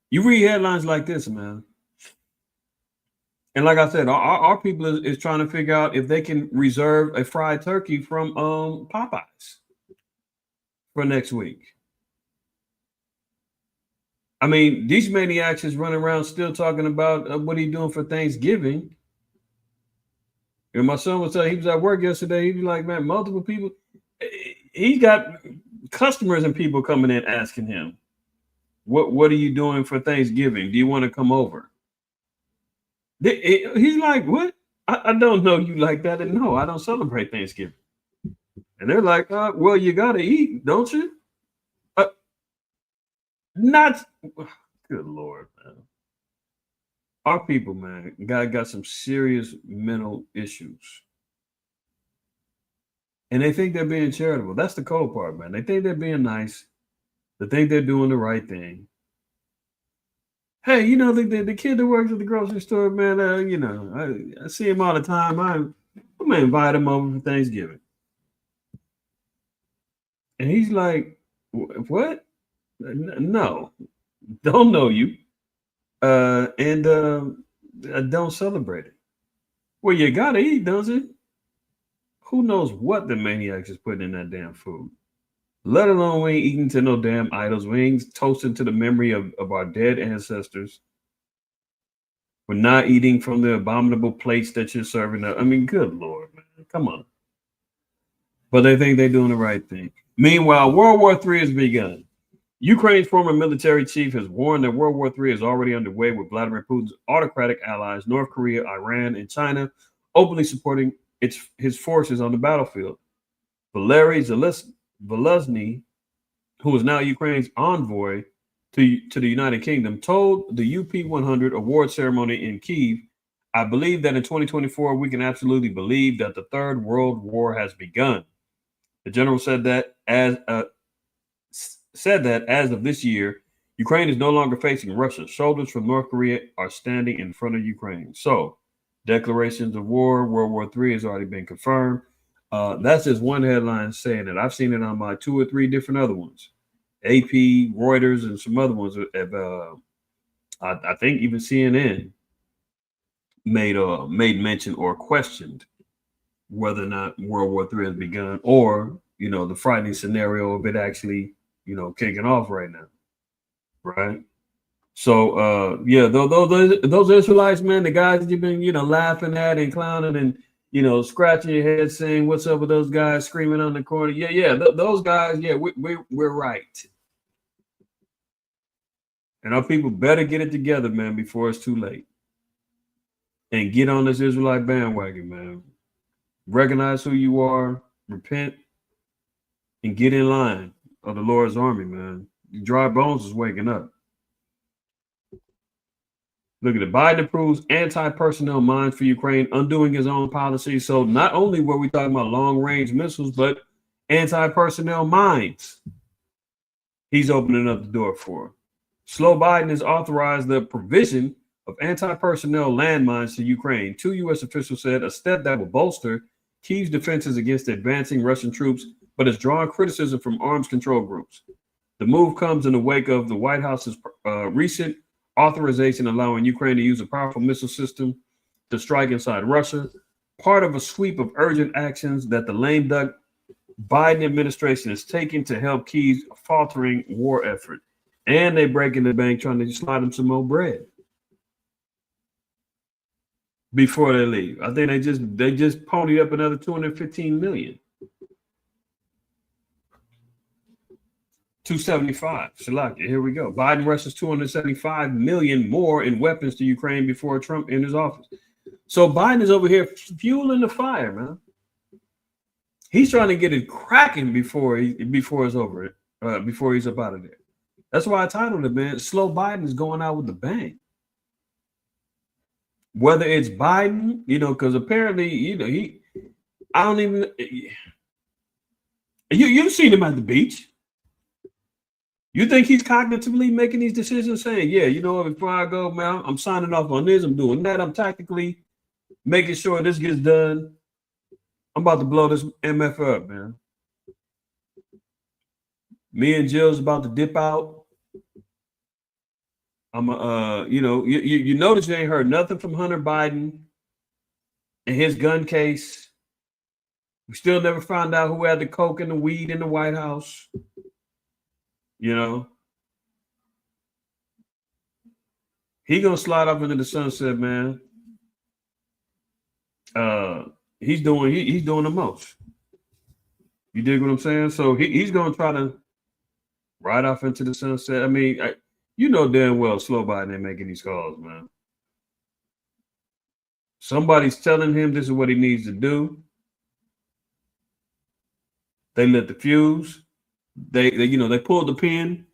You read headlines like this, man. And like I said, our people is trying to figure out if they can reserve a fried turkey from Popeyes for next week. I mean, these maniacs is running around still talking about what he doing for Thanksgiving. And my son was telling, he was at work yesterday. He was like, man, multiple people. He got customers and people coming in asking him, what are you doing for Thanksgiving? Do you want to come over? He's like, what? I don't know you like that. And no, I don't celebrate Thanksgiving. And they're like, well, you got to eat, don't you? Not good Lord, man. Our people, man, got some serious mental issues. And they think they're being charitable. That's the cold part, man. They think they're being nice. They think they're doing the right thing. Hey, you know, the kid that works at the grocery store, man, you know, I see him all the time. I'm going to invite him over for Thanksgiving. And he's like, what? No, don't know you. And don't celebrate it. Well, you got to eat, does it? Who knows what the maniacs is putting in that damn food? Let alone we ain't eating to no damn idols. We ain't toasting to the memory of our dead ancestors. We're not eating from the abominable plates that you're serving up. I mean, good Lord, man. Come on. But they think they're doing the right thing. Meanwhile, World War III has begun. Ukraine's former military chief has warned that World War III is already underway with Vladimir Putin's autocratic allies, North Korea, Iran, and China, openly supporting his forces on the battlefield. Valery Zelensky, who is now Ukraine's envoy to the United Kingdom, told the UP100 award ceremony in Kyiv, "I believe that in 2024 we can absolutely believe that the Third World War has begun." The general said that as of this year, Ukraine is no longer facing Russia. Soldiers from North Korea are standing in front of Ukraine. So, declarations of war, World War III has already been confirmed. That's just one headline saying it. I've seen it on my 2 or 3 different other ones. AP, Reuters, and some other ones have, I think even CNN made mention or questioned whether or not World War III has begun, or the frightening scenario of it actually kicking off right now, right? So yeah, those Israelites, man, the guys that you've been laughing at and clowning and scratching your head saying what's up with those guys screaming on the corner, those guys, we're right. And our people better get it together, man, before it's too late. And get on this Israelite bandwagon, man. Recognize who you are, repent, and get in line of the Lord's army, man. The dry bones is waking up. Look at it. Biden approves anti-personnel mines for Ukraine, undoing his own policy. So not only were we talking about long-range missiles, but anti-personnel mines. He's opening up the door for. Slow Biden has authorized the provision of anti-personnel landmines to Ukraine. 2 U.S. officials said a step that will bolster Kyiv's defenses against advancing Russian troops, but has drawn criticism from arms control groups. The move comes in the wake of the White House's recent authorization allowing Ukraine to use a powerful missile system to strike inside Russia, part of a sweep of urgent actions that the lame duck Biden administration is taking to help Kyiv's faltering war effort. And they breaking the bank trying to slide them some more bread before they leave. I think they just ponied up another $215 million. 275. Shalaka, here we go. Biden rushes $275 million more in weapons to Ukraine before Trump enters office. So Biden is over here fueling the fire, man. He's trying to get it cracking before it's over, before he's up out of there. That's why I titled it, man. Slow Biden is going out with the bang. Whether it's Biden, because apparently, I don't even. You've seen him at the beach. You think he's cognitively making these decisions, saying, yeah, before I go, man, I'm signing off on this, I'm doing that, I'm tactically making sure this gets done. I'm about to blow this MF up, man. Me and Jill's about to dip out. I'm you notice you ain't heard nothing from Hunter Biden and his gun case. We still never found out who had the coke and the weed in the White House. He gonna slide off into the sunset, man. He's doing the most. You dig what I'm saying? So he's gonna try to ride off into the sunset. I mean, damn well Slow Biden ain't making these calls, man. Somebody's telling him this is what he needs to do. They lit the fuse. They pulled the pin.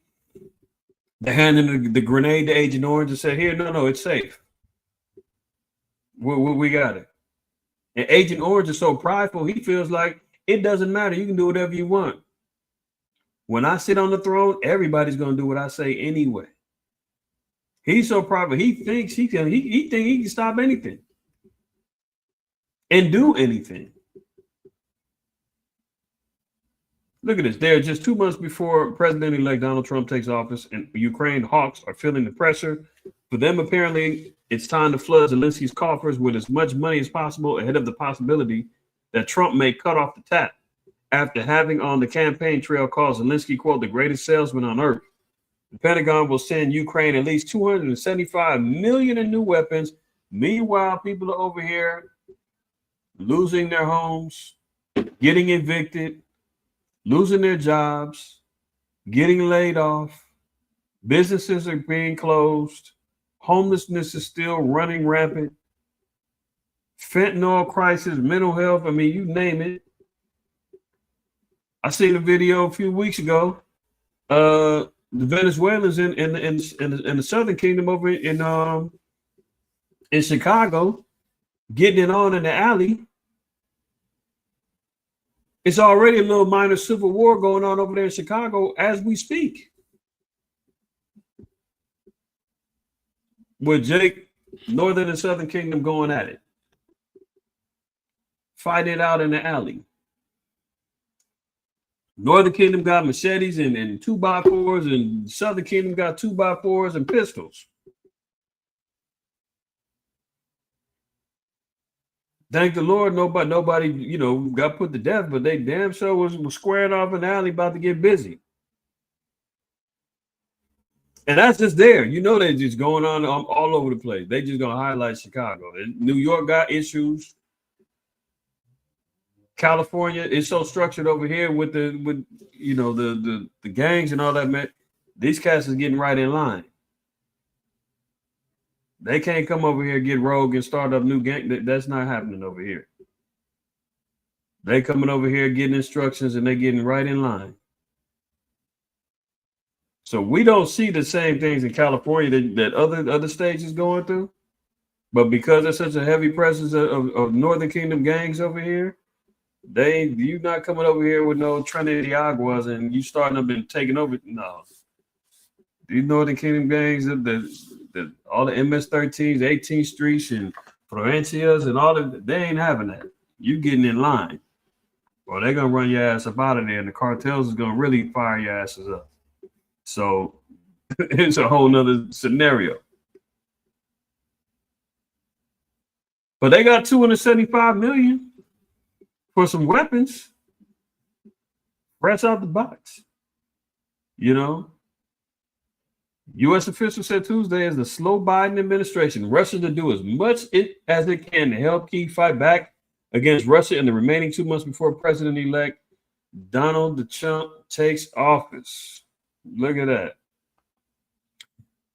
They handed the grenade to Agent Orange and said, "Here, no, it's safe. We got it." And Agent Orange is so prideful, he feels like it doesn't matter. You can do whatever you want. When I sit on the throne, everybody's gonna do what I say anyway. He's so prideful. He thinks he can stop anything and do anything. Look at this. They're just 2 months before President-elect Donald Trump takes office, and Ukraine hawks are feeling the pressure. For them, apparently, it's time to flood Zelensky's coffers with as much money as possible ahead of the possibility that Trump may cut off the tap after having on the campaign trail called Zelensky, quote, the greatest salesman on earth. The Pentagon will send Ukraine at least $275 million in new weapons. Meanwhile, people are over here losing their homes, getting evicted, losing their jobs, getting laid off. Businesses are being closed. Homelessness is still running rampant. fentanyl crisis, mental health. I mean, you name it. I seen a video a few weeks ago. The Venezuelans in the Southern Kingdom over in Chicago getting it on in the alley. It's already a little minor civil war going on over there in Chicago as we speak. With Jake, Northern and Southern Kingdom going at it. Fight it out in the alley. Northern Kingdom got machetes and 2x4s, and Southern Kingdom got 2x4s and pistols. Thank the Lord, nobody, got put to death, but they damn sure was squaring off in the alley about to get busy. And that's just there. They're just going on all over the place. They just gonna highlight Chicago. New York got issues. California is so structured over here with the gangs and all that, man. These cats is getting right in line. They can't come over here, get rogue, and start up new gang. That's not happening over here. They coming over here, getting instructions, and they getting right in line. So we don't see the same things in California that other states is going through. But because there's such a heavy presence of Northern Kingdom gangs over here, you not coming over here with no Trinity Aguas and you starting up and taking over. No. These Northern Kingdom gangs, all the MS-13s, 18th Streets, and Provincias, and all of they ain't having that. You getting in line, or they're gonna run your ass up out of there, and the cartels is gonna really fire your asses up. So it's a whole nother scenario. But they got $275 million for some weapons, fresh out the box. U.S. officials said Tuesday as the slow Biden administration rushes to do as much as it can to help Kyiv fight back against Russia in the remaining 2 months before President-elect Donald Trump takes office. Look at that.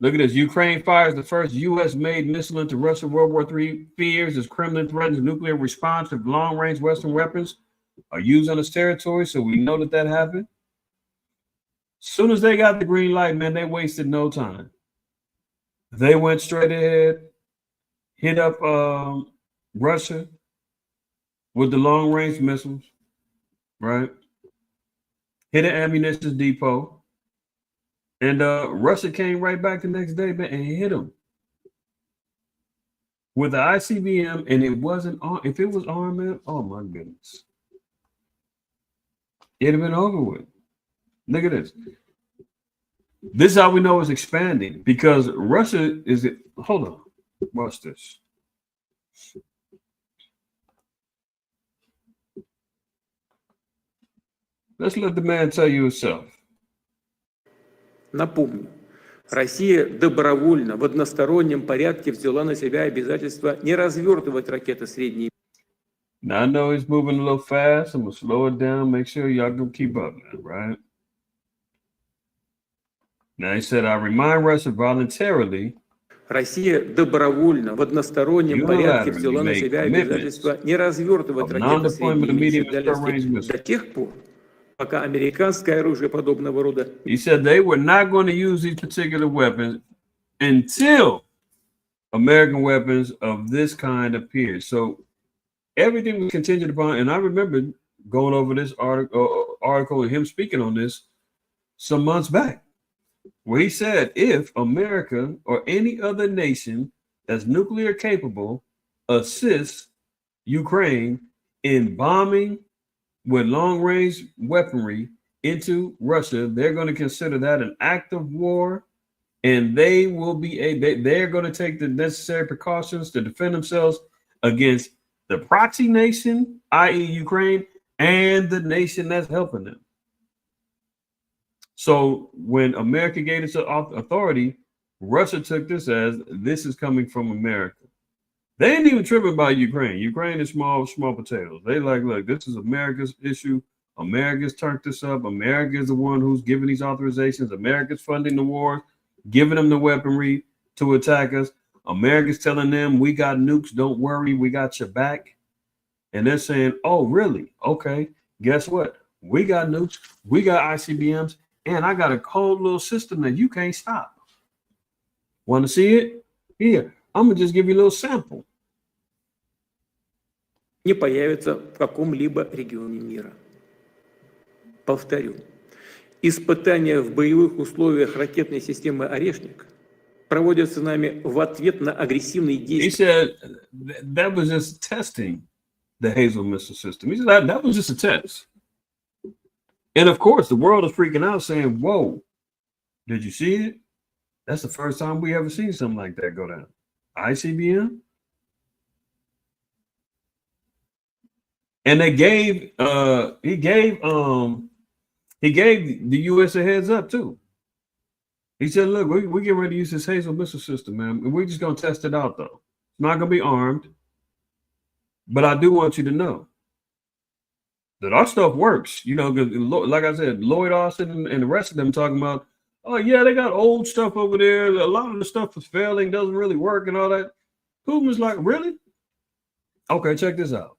Look at this. Ukraine fires the first U.S.-made missile into Russia. World War III fears as Kremlin threatens nuclear response if long-range Western weapons are used on its territory. So we know that happened. Soon as they got the green light, man, they wasted no time. They went straight ahead, hit up Russia with the long-range missiles, right? Hit an ammunition depot. And Russia came right back the next day, man, and hit them with the ICBM, and it wasn't on. If it was armed, man, oh my goodness, it'd have been over with. Look at this. This is how we know it's expanding, because Russia is. Hold on, watch this. Let's let the man tell you himself. Напомню, Россия добровольно в одностороннем порядке взяла на себя обязательство не развертывать ракеты средней. Now I know he's moving a little fast. I'm gonna slow it down. Make sure y'all gonna keep up, man. Right? Now he said, "I remind Russia voluntarily." Россия добровольно в одностороннем порядке взяла на себя обязательство не развертывать ракеты средней до тех пор, пока американское оружие подобного рода. He said they were not going to use these particular weapons until American weapons of this kind appeared. So everything was contingent upon, and I remember going over this article and him speaking on this some months back, where he said if America or any other nation that's nuclear capable assists Ukraine in bombing with long-range weaponry into Russia, they're going to consider that an act of war, and they will be they're going to take the necessary precautions to defend themselves against the proxy nation, i.e. Ukraine, and the nation that's helping them. So when America gave its authority, Russia took this as this is coming from America. They ain't even tripping about Ukraine. Ukraine is small potatoes. They like, look, this is America's issue. America's turned this up. America is the one who's giving these authorizations. America's funding the war, giving them the weaponry to attack us. America's telling them we got nukes, don't worry, we got your back. And they're saying, oh, really? Okay, guess what? We got nukes, we got ICBMs, and I got a cold little system that you can't stop. Want to see it? Here, I'm going to just give you a little sample. Не появится в каком-либо регионе мира. Повторю, испытания в боевых условиях ракетной системы «Орешник» проводятся нами в ответ на агрессивные действия. He said that was just testing the Hazel missile system. He said that was just a test. And of course, the world is freaking out saying, whoa, did you see it? That's the first time we ever seen something like that go down. ICBM? And they gave he gave the US a heads up too. He said, look, we're getting ready to use this Hazel missile system, man. We're just gonna test it out though. It's not gonna be armed. But I do want you to know that our stuff works, you know, because like I said, Lloyd Austin and the rest of them talking about, oh yeah, they got old stuff over there. A lot of the stuff is failing, doesn't really work and all that. Putin was like, really? Okay, check this out.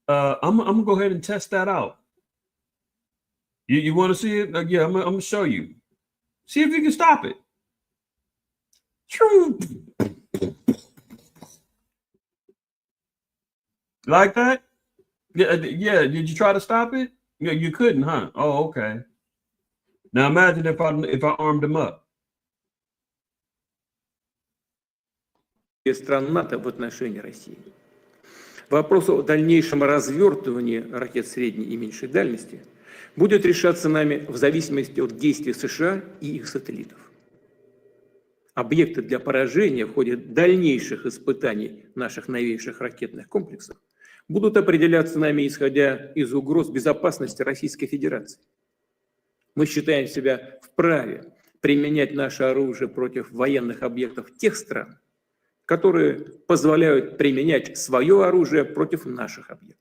I'm gonna go ahead and test that out. You want to see it? Yeah, I'm gonna show you. See if you can stop it. True. Like that? Yeah. Did you try to stop it? Yeah, you couldn't, huh? Oh, okay. Now imagine if I armed them up. Стран НАТО в отношении России. Вопрос о дальнейшем развертывании ракет средней и меньшей дальности будет решаться нами в зависимости от действий США и их сателлитов. Объекты для поражения в ходе дальнейших испытаний наших новейших ракетных комплексов будут определяться нами, исходя из угроз безопасности Российской Федерации. Мы считаем себя вправе применять наше оружие против военных объектов тех стран, которые позволяют применять свое оружие против наших объектов.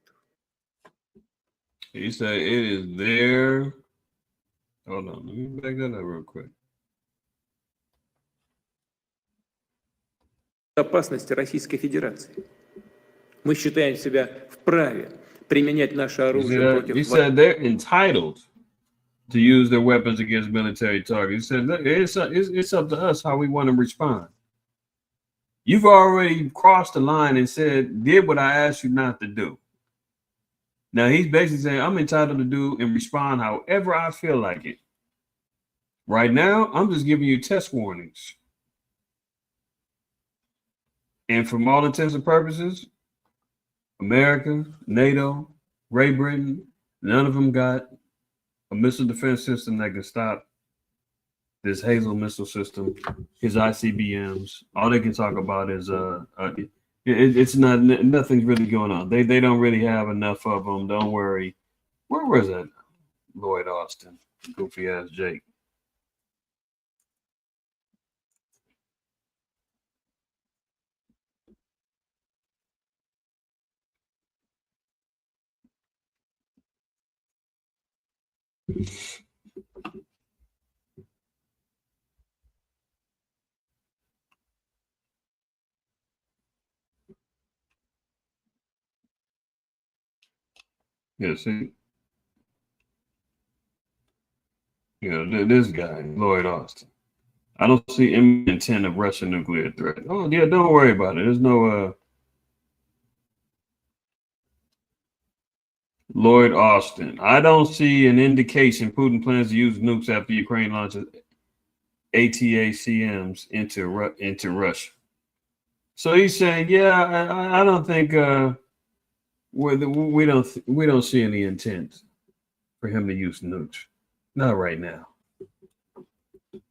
He said it is there. Hold on, let me back that up real quick. Безопасности Российской Федерации. Мы считаем себя вправе применять наше оружие против. He said they're entitled to use their weapons against military targets. He said it's up to us how we want to respond. You've already crossed the line and did what I asked you not to do. Now he's basically saying I'm entitled to do and respond however I feel like it. Right now, I'm just giving you test warnings. And from all intents and purposes, America, NATO, Great Britain, none of them got a missile defense system that can stop this Hazel missile system, his ICBMs. All they can talk about is it's not, nothing's really going on. They don't really have enough of them. Don't worry. Where was that? Lloyd Austin, goofy ass Jake. Yeah, see, this guy, Lloyd Austin. I don't see any intent of Russian nuclear threat. Oh, yeah, don't worry about it. There's no Lloyd Austin. I don't see an indication Putin plans to use nukes after Ukraine launches ATACMs into Russia. So he's saying, yeah, I don't think we don't see any intent for him to use nukes. Not right now.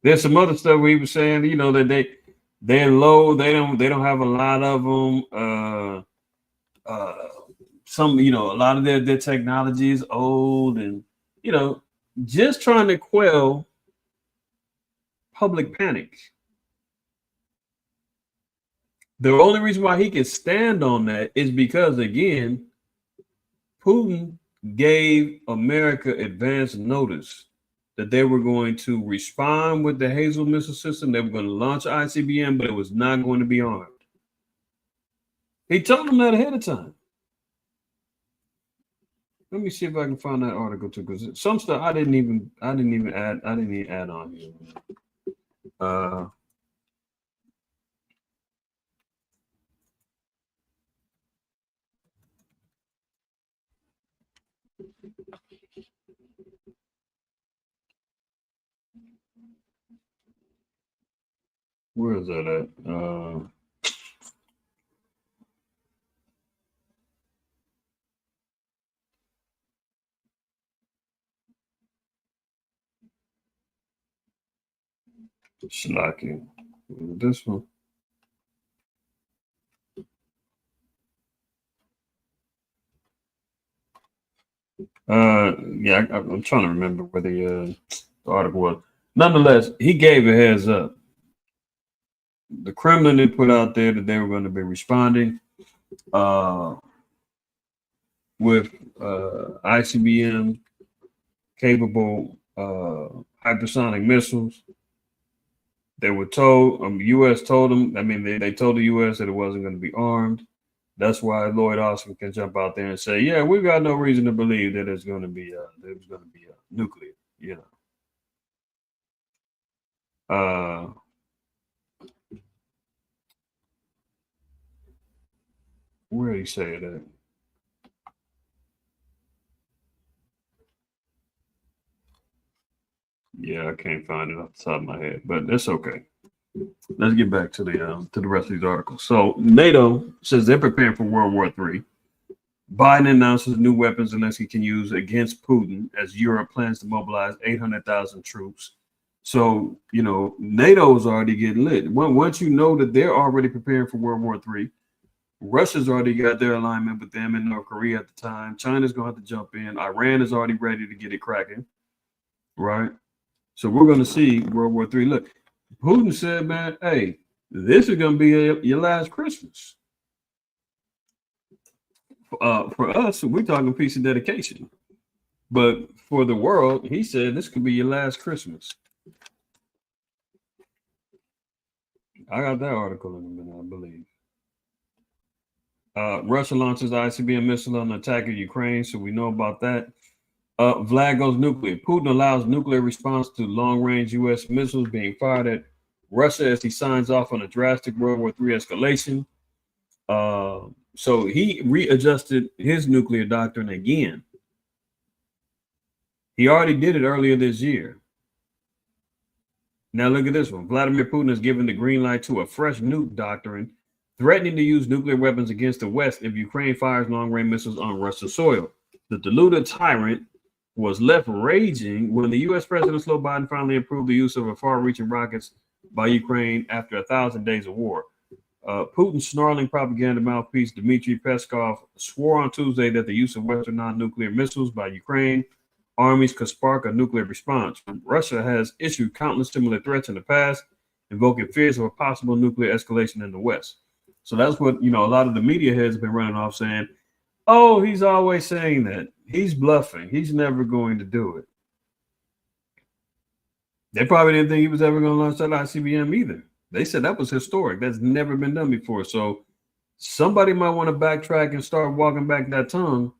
There's some other stuff we were saying, you know, that they're low. They don't have a lot of them. Some, you know, a lot of their technology is old, and you know, just trying to quell public panic. The only reason why he can stand on that is because, again, Putin gave America advance notice that they were going to respond with the Hazel missile system. They were going to launch ICBM, but it was not going to be armed. He told them that ahead of time. Let me see if I can find that article too, because some stuff I didn't even add on here. Where is that at? Slacking. This one. Yeah, I'm trying to remember where the article was. Nonetheless, he gave a heads up. The Kremlin had put out there that they were going to be responding with ICBM capable hypersonic missiles. They were told, U.S. told them, I mean, they told the U.S. that it wasn't going to be armed. That's why Lloyd Austin can jump out there and say, yeah, we've got no reason to believe that it's going to be nuclear, you know. Where did he say it at? Yeah, I can't find it off the top of my head, but it's okay. Let's get back to the rest of these articles. So NATO says they're preparing for World War III. Biden announces new weapons Zelensky can use against Putin as Europe plans to mobilize 800,000 troops. So, you know, NATO is already getting lit. Once you know that they're already preparing for World War III, Russia's already got their alignment with them in North Korea at the time. China's going to have to jump in. Iran is already ready to get it cracking, right? So we're going to see World War III. Look, Putin said, man, hey, this is going to be your last Christmas. For us, we're talking piece of dedication. But for the world, he said this could be your last Christmas. I got that article in a minute, I believe. Russia launches ICBM missile on the attack of Ukraine, so we know about that. Vlad goes nuclear. Putin allows nuclear response to long-range U.S. missiles being fired at Russia as he signs off on a drastic World War III escalation. So he readjusted his nuclear doctrine again. He already did it earlier this year. Now look at this one. Vladimir Putin has given the green light to a fresh nuke doctrine, threatening to use nuclear weapons against the West if Ukraine fires long-range missiles on Russian soil. The deluded tyrant was left raging when the U.S. President Joe Biden finally approved the use of a far-reaching rockets by Ukraine after 1,000 days of war. Putin's snarling propaganda mouthpiece, Dmitry Peskov, swore on Tuesday that the use of Western non-nuclear missiles by Ukraine armies could spark a nuclear response. Russia has issued countless similar threats in the past, invoking fears of a possible nuclear escalation in the West. So that's what, you know, a lot of the media heads have been running off saying, oh, he's always saying that. He's bluffing. He's never going to do it. They probably didn't think he was ever going to launch that ICBM either. They said that was historic. That's never been done before. So somebody might want to backtrack and start walking back that tongue,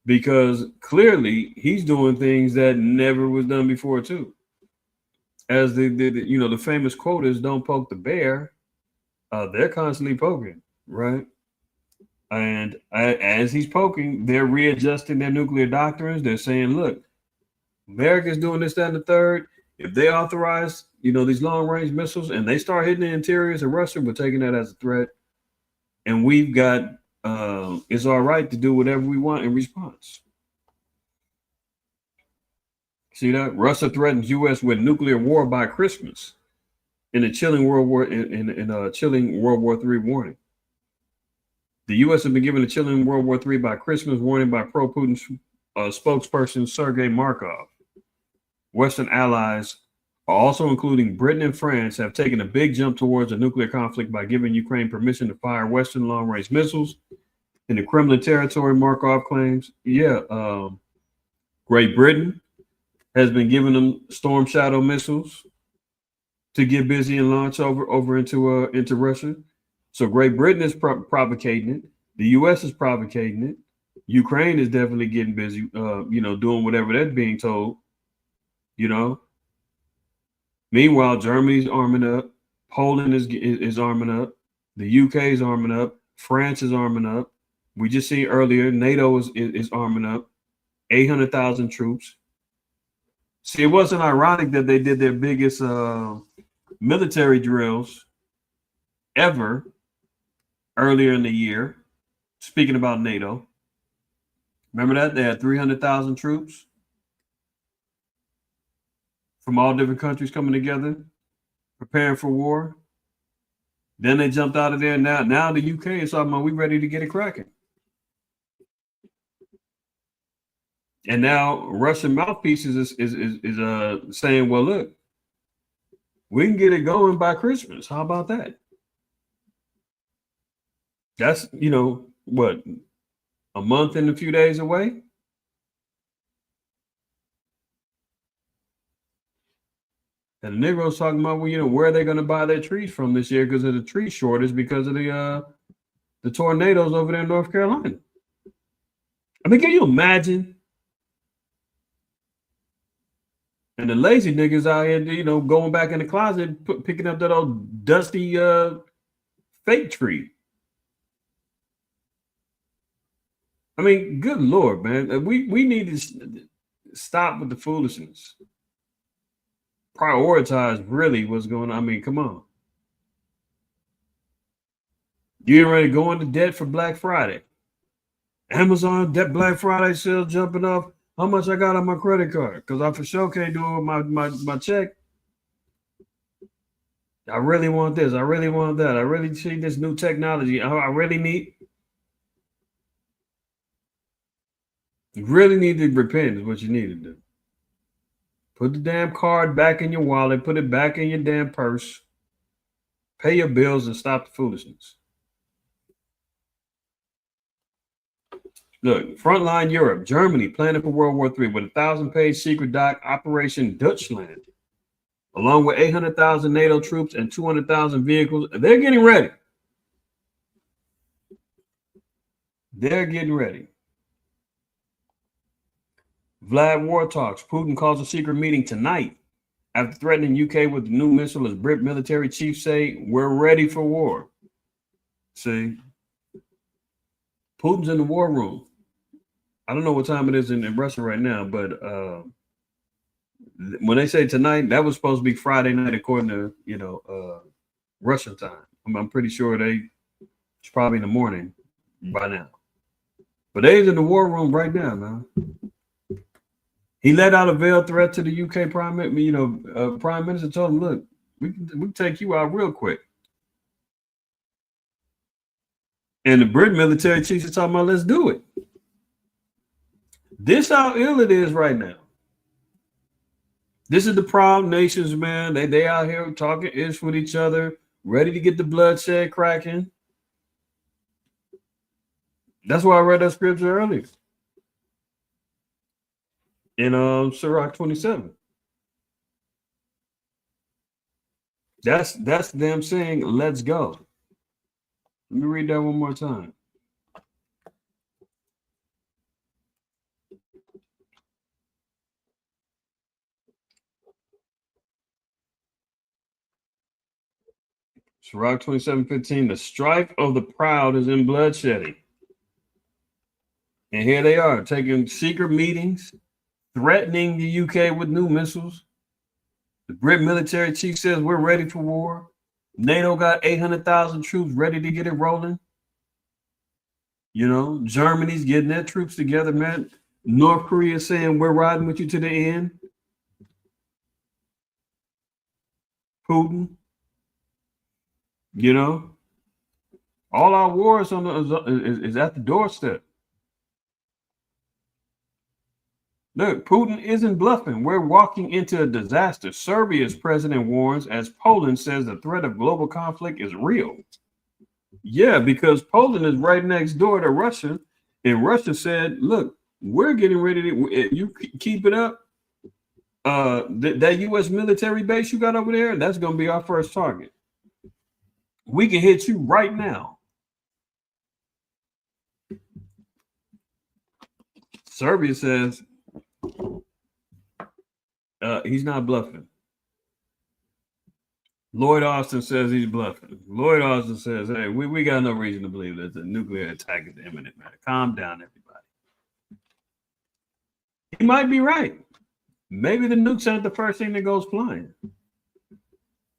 because clearly he's doing things that never was done before too. As the famous quote is, "Don't poke the bear." They're constantly poking, right? And as he's poking, they're readjusting their nuclear doctrines. They're saying, look, America's doing this, that, and the third. If they authorize, these long-range missiles and they start hitting the interiors of Russia, we're taking that as a threat. And we've got, it's our right to do whatever we want in response. See that? Russia threatens U.S. with nuclear war by Christmas in a chilling World War III warning. The U.S. has been given a chilling World War III by Christmas warning by pro-Putin spokesperson Sergei Markov. Western allies, also including Britain and France, have taken a big jump towards a nuclear conflict by giving Ukraine permission to fire Western long-range missiles in the Kremlin territory, Markov claims. Yeah, Great Britain has been giving them Storm Shadow missiles to get busy and launch over into Russia. So Great Britain is provocating it. The U.S. is provocating it. Ukraine is definitely getting busy, doing whatever they're being told. Meanwhile, Germany's arming up. Poland is arming up. The UK is arming up. France is arming up. We just seen earlier, NATO is arming up. 800,000 troops. See, it wasn't ironic that they did their biggest military drills ever earlier in the year. Speaking about NATO. Remember that? They had 300,000 troops from all different countries coming together, preparing for war. Then they jumped out of there. Now the UK is talking about we ready to get it cracking. And now Russian mouthpieces is saying, well, look, we can get it going by Christmas. How about that? That's, what, a month and a few days away? And the Negroes talking about, where are they going to buy their trees from this year because of the tree shortage, because of the tornadoes over there in North Carolina. I mean, can you imagine? And the lazy niggas out here, going back in the closet, picking up that old dusty fake tree. I mean, good Lord, man. We need to stop with the foolishness. Prioritize really what's going on. I mean, come on. You ain't ready to go into debt for Black Friday. Amazon debt Black Friday sale jumping off. How much I got on my credit card? Because I for sure can't do it with my check. I really want this. I really want that. I really see this new technology. I really need. You really need to repent is what you need to do. Put the damn card back in your wallet. Put it back in your damn purse. Pay your bills and stop the foolishness. Look, frontline Europe, Germany planning for World War III with a 1,000-page secret doc, Operation Dutchland, along with 800,000 NATO troops and 200,000 vehicles. They're getting ready. They're getting ready. Vlad war talks. Putin calls a secret meeting tonight after threatening UK with the new missile as Brit military chiefs say, we're ready for war. See? Putin's in the war room. I don't know what time it is in Russia right now, but when they say tonight, that was supposed to be Friday night according to, Russian time. I'm pretty sure it's probably in the morning by now. But they's in the war room right now, man. He let out a veiled threat to the UK Prime Minister told him, look, we can take you out real quick. And the British military chiefs are talking about, let's do it. This how ill it is right now. This is the proud nations, man. They out here talking ish with each other, ready to get the bloodshed cracking. That's why I read that scripture earlier. In Sirach 27. That's them saying, let's go. Let me read that one more time. Sirach 27:15. The strife of the proud is in bloodshedding. And here they are taking secret meetings, threatening the UK with new missiles. The Brit military chief says we're ready for war. NATO got 800,000 troops ready to get it rolling. Germany's getting their troops together, man. North Korea saying we're riding with you to the end. Putin. All our wars is at the doorstep. Look, Putin isn't bluffing. We're walking into a disaster. Serbia's president warns as Poland says the threat of global conflict is real. Yeah, because Poland is right next door to Russia. And Russia said, look, we're getting ready to, you keep it up. that U.S. military base you got over there, that's going to be our first target. We can hit you right now. Serbia says he's not bluffing. Lloyd Austin says he's bluffing. Lloyd Austin says, hey, we got no reason to believe that the nuclear attack is imminent, man. Calm down, everybody. He might be right. Maybe the nukes aren't the first thing that goes flying.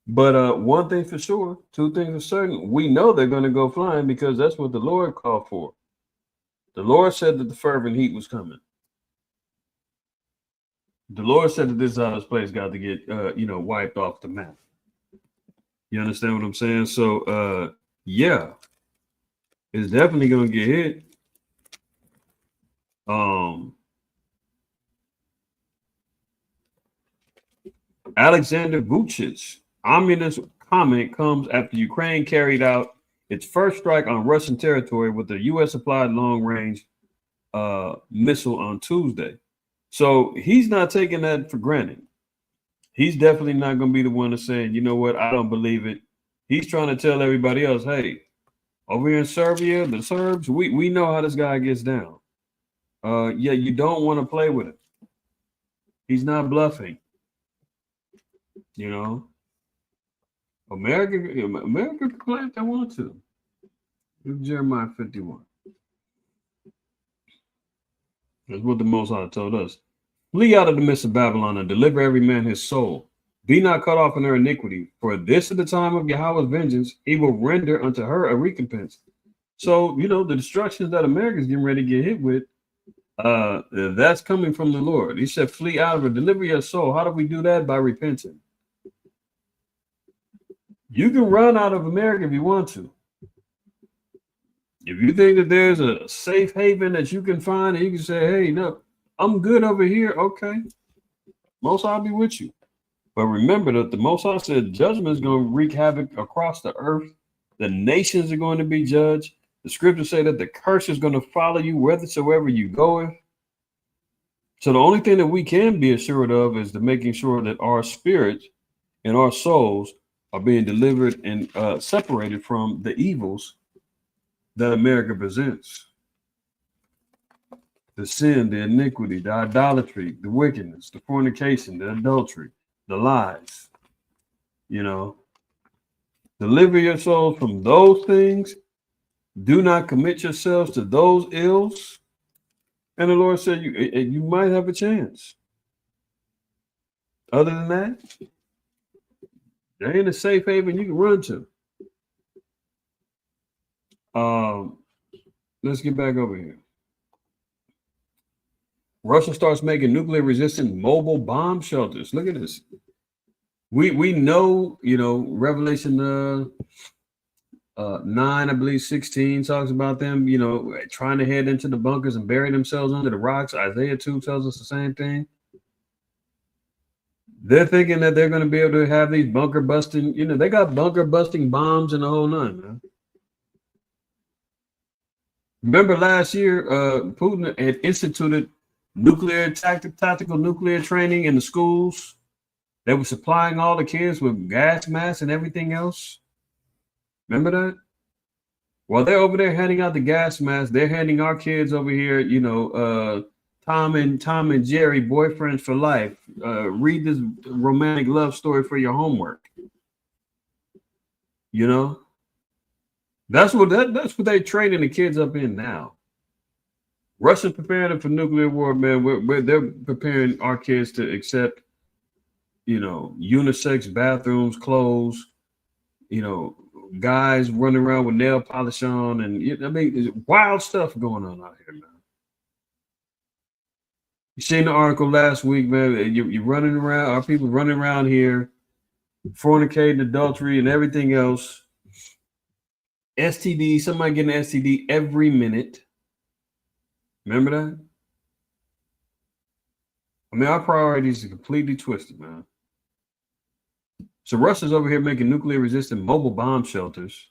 But one thing for sure, two things for certain, we know they're going to go flying because that's what the Lord called for. The Lord said that the fervent heat was coming. The Lord said that this place got to get, wiped off the map. You understand what I'm saying? So, yeah, it's definitely going to get hit. Alexander Vucic, ominous comment comes after Ukraine carried out its first strike on Russian territory with a U.S.-supplied long-range missile on Tuesday. So he's not taking that for granted. He's definitely not going to be the one to say, you know what, I don't believe it. He's trying to tell everybody else, hey, over here in Serbia, the Serbs, we know how this guy gets down. Yeah, you don't want to play with him. He's not bluffing. You know, America can play if they want to. Jeremiah 51. That's what the Most High told us. Flee out of the midst of Babylon and deliver every man his soul. Be not cut off in her iniquity, for this is the time of Yahweh's vengeance. He will render unto her a recompense. So, the destructions that America's getting ready to get hit with, that's coming from the Lord. He said, flee out of her, deliver your soul. How do we do that? By repenting. You can run out of America if you want to. If you think that there's a safe haven that you can find and you can say, hey, no, I'm good over here. Okay. Most I'll be with you. But remember that the Most High said judgment is going to wreak havoc across the earth. The nations are going to be judged. The scriptures say that the curse is going to follow you whithersoever you go. So the only thing that we can be assured of is the making sure that our spirits and our souls are being delivered and separated from the evils that America presents. The sin, the iniquity, the idolatry, the wickedness, the fornication, the adultery, the lies. Deliver your souls from those things. Do not commit yourselves to those ills. And the Lord said you might have a chance. Other than that, there ain't a safe haven you can run to. Let's get back over here. Russia starts making nuclear-resistant mobile bomb shelters. Look at this. We know, Revelation 9, I believe 16 talks about them, trying to head into the bunkers and bury themselves under the rocks. Isaiah 2 tells us the same thing. They're thinking that they're going to be able to have these bunker busting, they got bunker busting bombs and the whole nine, man. Remember last year, Putin had instituted tactical nuclear training in the schools. They were supplying all the kids with gas masks and everything else. Remember that? While they're over there handing out the gas masks, they're handing our kids over here, Tom and Jerry, boyfriends for life. Read this romantic love story for your homework. That's what they're training the kids up in now. Russia's preparing them for nuclear war, man. They're preparing our kids to accept, unisex bathrooms, clothes, guys running around with nail polish on, and there's wild stuff going on out here, man. You seen the article last week, man. You're running around, our people running around here, fornicating, adultery, and everything else. STD, somebody getting an STD every minute. Remember that? Our priorities are completely twisted, man. So Russia's over here making nuclear-resistant mobile bomb shelters.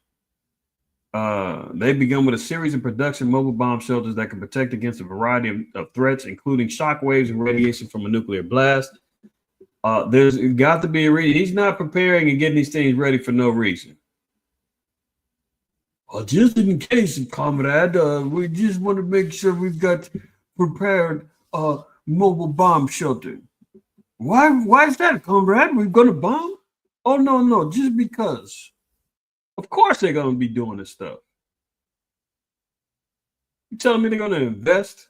They've begun with a series of production mobile bomb shelters that can protect against a variety of threats, including shock waves and radiation from a nuclear blast. There's got to be a reason. He's not preparing and getting these things ready for no reason. Just in case, comrade, we just want to make sure we've got prepared mobile bomb shelter. Why is that, comrade? We're going to bomb? Oh, no, just because. Of course they're going to be doing this stuff. You telling me they're going to invest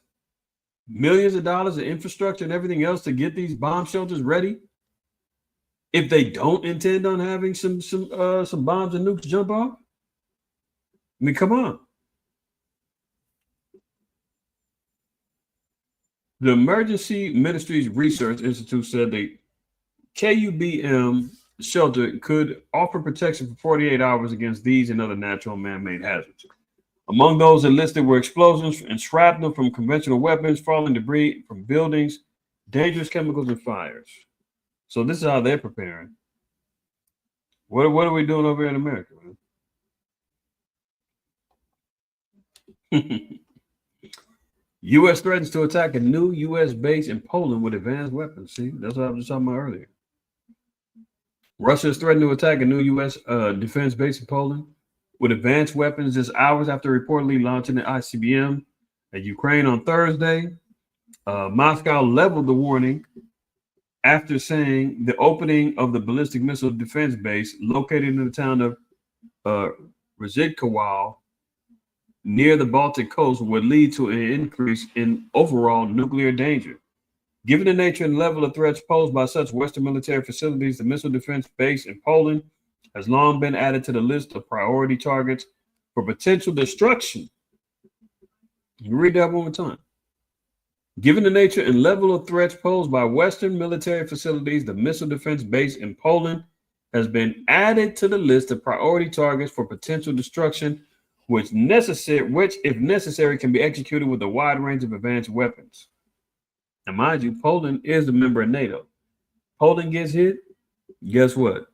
millions of dollars in infrastructure and everything else to get these bomb shelters ready? If they don't intend on having some bombs and nukes jump off? I mean, come on. The Emergency Ministries Research Institute said the KUBM shelter could offer protection for 48 hours against these and other natural man-made hazards. Among those enlisted were explosions and shrapnel from conventional weapons, falling debris from buildings, dangerous chemicals, and fires. So this is how they're preparing. What are we doing over here in America, man? U.S. threatens to attack a new U.S. base in Poland with advanced weapons. See, that's what I was talking about earlier. Russia is threatening to attack a new U.S. Defense base in Poland with advanced weapons just hours after reportedly launching the ICBM at Ukraine on Thursday. Moscow leveled the warning after saying the opening of the ballistic missile defense base located in the town of Rzadkowo near the Baltic coast would lead to an increase in overall nuclear danger. Given the nature and level of threats posed by such Western military facilities, the missile defense base in Poland has long been added to the list of priority targets for potential destruction. Read that one more time. Given the nature and level of threats posed by Western military facilities, the missile defense base in Poland has been added to the list of priority targets for potential destruction, which, if necessary, can be executed with a wide range of advanced weapons. Now, mind you, Poland is a member of NATO. Poland gets hit, guess what?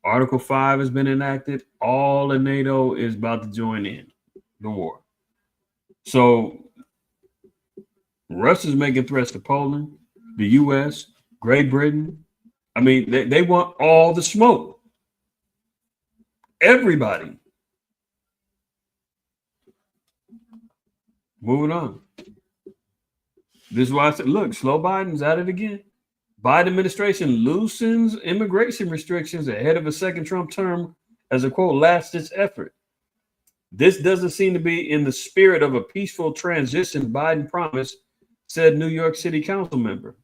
Article 5 has been enacted. All of NATO is about to join in the war. So Russia's making threats to Poland, the U.S., Great Britain. I mean, they want all the smoke. Everybody. Moving on. This is why I said, look, slow Biden's at it again. Biden administration loosens immigration restrictions ahead of a second Trump term as a, quote, last-ditch effort. This doesn't seem to be in the spirit of a peaceful transition Biden promised, said New York City Council member.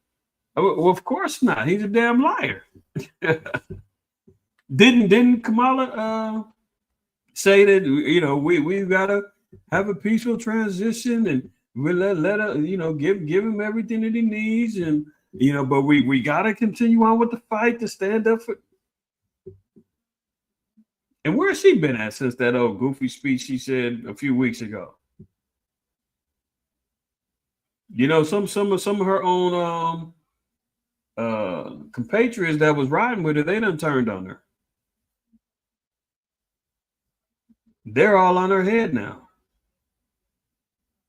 Well, of course not. He's a damn liar. Didn't Kamala say that, you know, we've got to have a peaceful transition and we'll let you know, give him everything that he needs, and you know, but we got to continue on with the fight to stand up for. And where's she been at since that old goofy speech she said a few weeks ago? You know, some of her own compatriots that was riding with her, they done turned on her. They're all on her head now.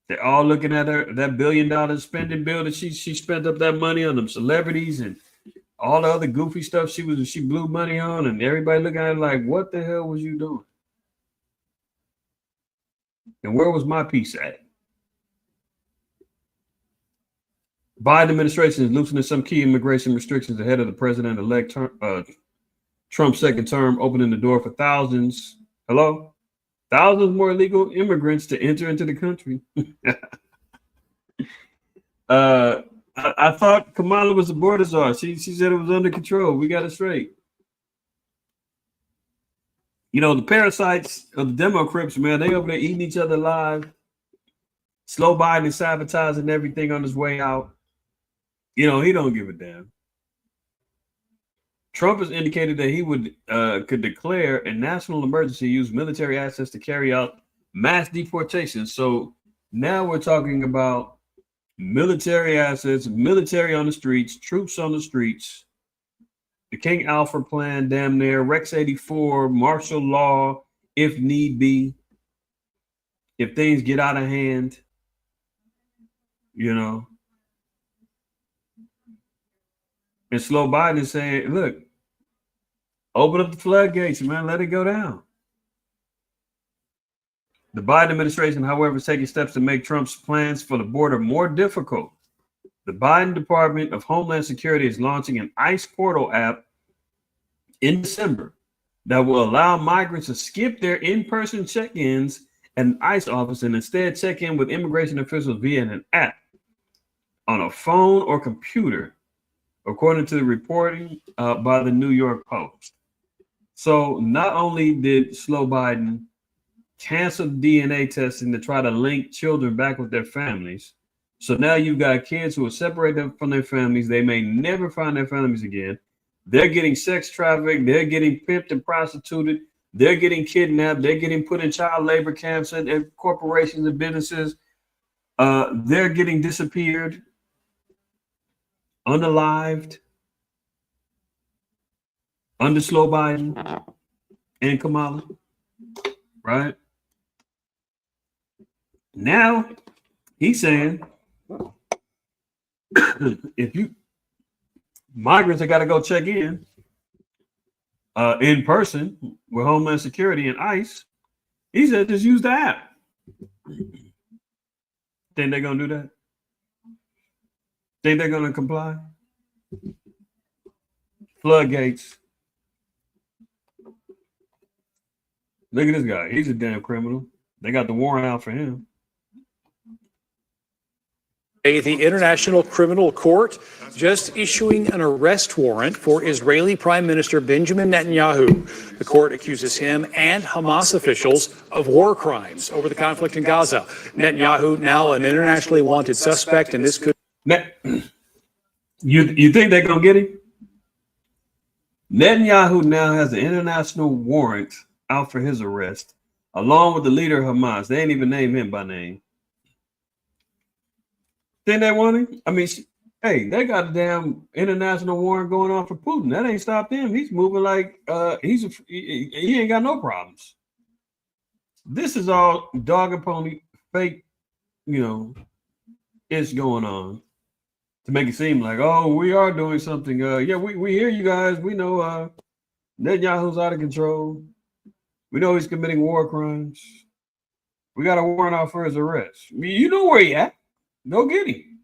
They're all looking at her, that $1 billion spending bill that she spent up that money on them celebrities and all the other goofy stuff she blew money on, and everybody looking at her like, what the hell was you doing? And where was my piece at? Biden administration is loosening some key immigration restrictions ahead of the president-elect Trump's second term, opening the door for thousands more illegal immigrants to enter into the country. I thought Kamala was the border czar. She said it was under control. We got it straight. You know, the parasites of the Demo Crips, man, they over there eating each other alive. Slow Biden is sabotaging everything on his way out. You know, he don't give a damn. Trump has indicated that he could declare a national emergency, use military assets to carry out mass deportations. So now we're talking about military assets, military on the streets, troops on the streets, the King Alfred plan, damn near, Rex 84, martial law, if need be, if things get out of hand, you know. And slow Biden is saying, look, open up the floodgates, man, let it go down. The Biden administration, however, is taking steps to make Trump's plans for the border more difficult. The Biden Department of Homeland Security is launching an ICE portal app in December that will allow migrants to skip their in-person check-ins at an ICE office and instead check in with immigration officials via an app on a phone or computer, according to the reporting by the New York Post. So not only did slow Biden cancel DNA testing to try to link children back with their families, so now you've got kids who are separated from their families. They may never find their families again. They're getting sex trafficked. They're getting pimped and prostituted. They're getting kidnapped. They're getting put in child labor camps at corporations and businesses. They're getting disappeared, unalived, under slow Biden and Kamala, right? Now he's saying, if you migrants have got to go check in person with Homeland Security and ICE, he said just use the app. Think they're gonna do that? Think they're gonna comply? Floodgates. Look at this guy. He's a damn criminal. They got the warrant out for him. The International Criminal Court just issuing an arrest warrant for Israeli Prime Minister Benjamin Netanyahu. The court accuses him and Hamas officials of war crimes over the conflict in Gaza. Netanyahu now an internationally wanted suspect, and this could... You think they're going to get him? Netanyahu now has an international warrant out for his arrest, along with the leader of Hamas. They ain't even named him by name. Think they want him? I mean, hey, they got a damn international warrant going on for Putin. That ain't stopped him. He's moving like he ain't got no problems. This is all dog and pony fake, it's going on to make it seem like, oh, we are doing something. Yeah, we hear you guys. We know Netanyahu's out of control. We know he's committing war crimes. We got a warrant out for his arrest. I mean, you know where he at. Go get him.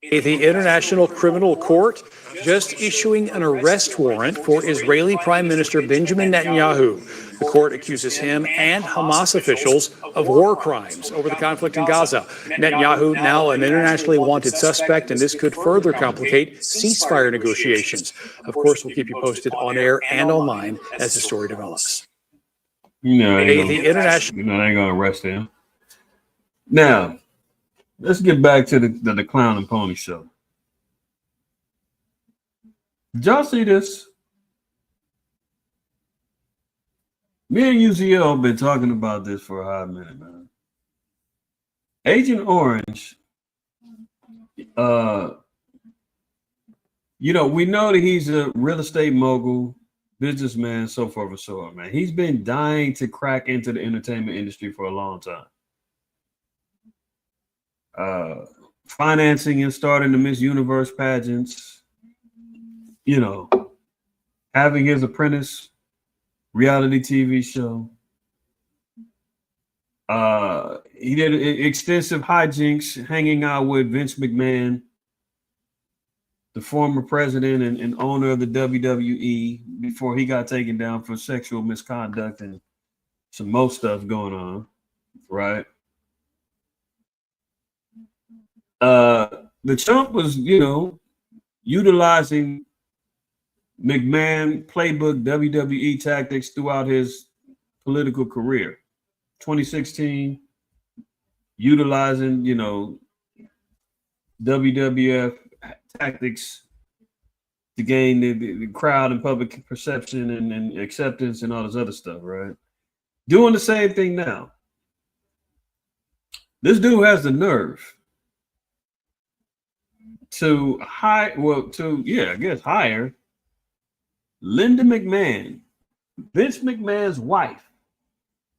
The International Criminal Court just issuing an arrest warrant for Israeli Prime Minister Benjamin Netanyahu. The court accuses him and Hamas officials of war crimes over the conflict in Gaza. Netanyahu now an internationally wanted suspect, and this could further complicate ceasefire negotiations. Of course, we'll keep you posted on air and online as the story develops. The international, they ain't gonna arrest him. Now, let's get back to the Clown and Pony show. Did y'all see this? Me and UCL have been talking about this for a hot minute, man. Agent Orange, we know that he's a real estate mogul, businessman, so forth and so on, man. He's been dying to crack into the entertainment industry for a long time. Financing and starting the Miss Universe pageants, having his Apprentice reality TV show. He did extensive hijinks hanging out with Vince McMahon, the former president and owner of the WWE, before he got taken down for sexual misconduct and some more stuff going on, right? The Trump was, utilizing McMahon playbook WWE tactics throughout his political career. 2016, utilizing, WWF tactics to gain the crowd and public perception and acceptance and all this other stuff, right? Doing the same thing now. This dude has the nerve to hire Linda McMahon, Vince McMahon's wife.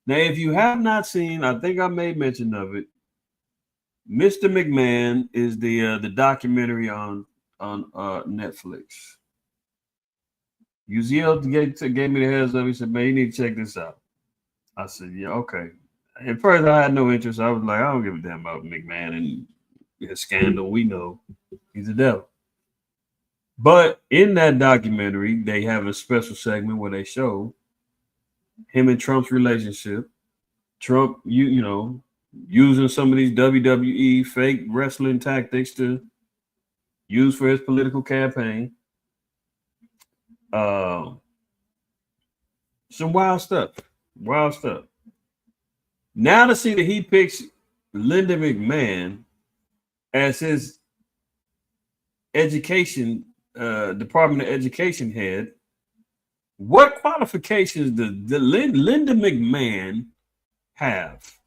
Now, if you have not seen, I think I made mention of it. Mr. McMahon is the documentary on Netflix. UZL gave me the heads up. He said, "Man, you need to check this out." I said, "Yeah, okay." At first, I had no interest. I was like, "I don't give a damn about McMahon and his scandal. We know he's the devil." But in that documentary, they have a special segment where they show him and Trump's relationship. Trump, you know, using some of these WWE fake wrestling tactics to use for his political campaign. Some wild stuff. Wild stuff. Now to see that he picks Linda McMahon as his education Department of Education head. What qualifications does Linda McMahon have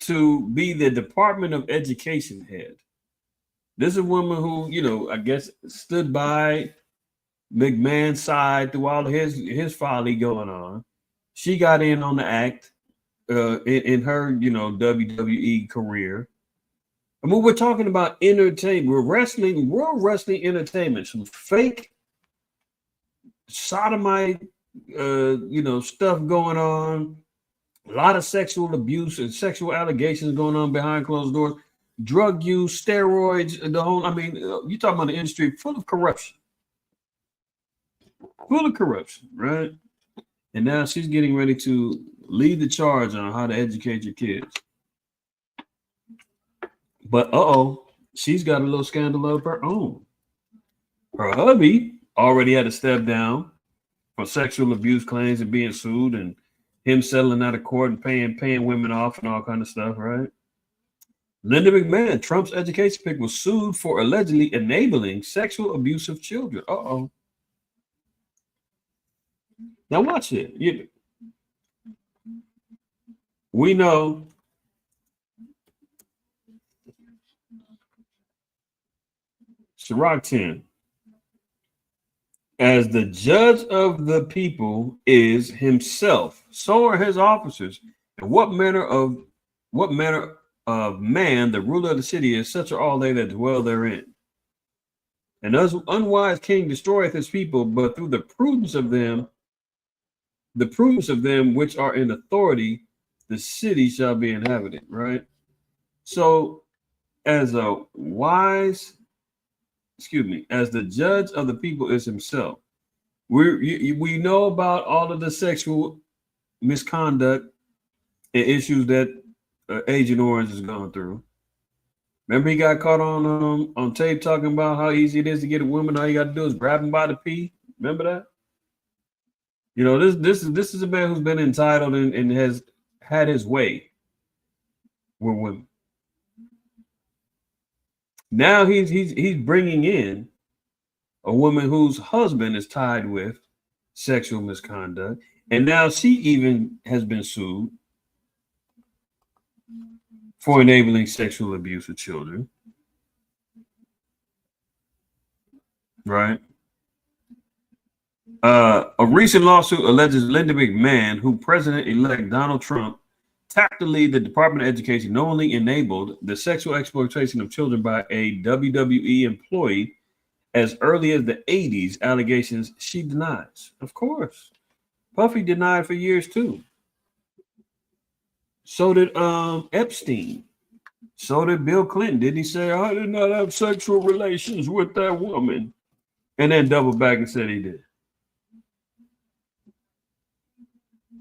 to be the Department of Education head? This is a woman who, you know, I guess stood by McMahon's side through all of his folly going on. She got in on the act in her, you know, WWE career. I mean, we're talking about entertainment. We're wrestling, world wrestling entertainment, some fake sodomite, you know, stuff going on. A lot of sexual abuse and sexual allegations going on behind closed doors. Drug use, steroids, the whole. I mean, you're talking about the industry full of corruption. Full of corruption, right? And now she's getting ready to lead the charge on how to educate your kids. But she's got a little scandal of her own. Her hubby already had to step down for sexual abuse claims and being sued, and him settling out of court and paying women off and all kind of stuff, right? Linda McMahon, Trump's education pick, was sued for allegedly enabling sexual abuse of children. Now watch it. We know Ciroc 10, as the judge of the people is himself, so are his officers. And what manner of man the ruler of the city is, such are all they that dwell therein. And thus unwise king destroyeth his people, but through the prudence of them which are in authority, the city shall be inhabited, right? So as the judge of the people is himself. We know about all of the sexual misconduct and issues that Agent Orange has gone through. Remember, he got caught on tape talking about how easy it is to get a woman. All you got to do is grab him by the pee. Remember that? You know, this is a man who's been entitled and has had his way with women. Now he's bringing in a woman whose husband is tied with sexual misconduct, and now she even has been sued for enabling sexual abuse of children. Right? A recent lawsuit alleges Linda McMahon, who President-elect Donald Trump tapped to lead the Department of Education, knowingly enabled the sexual exploitation of children by a WWE employee as early as the 80s. Allegations she denies. Of course. Puffy denied for years too. So did Epstein. So did Bill Clinton. Didn't he say, I did not have sexual relations with that woman? And then doubled back and said he did.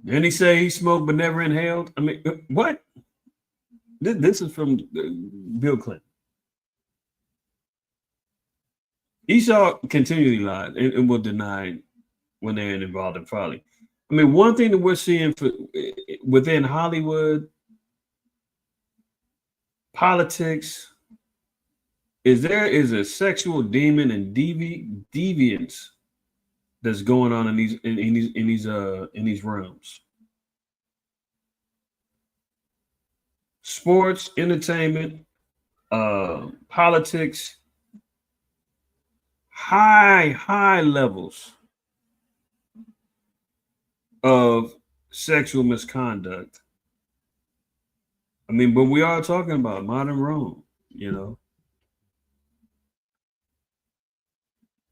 Didn't he say he smoked but never inhaled? I mean, what? This is from Bill Clinton. Esau continually lied and will deny when they're involved in folly. I mean, one thing that we're seeing within Hollywood, politics, is there is a sexual demon and deviance that's going on in these realms. Sports, entertainment, politics, high levels of sexual misconduct. I mean, but we are talking about modern Rome, you know.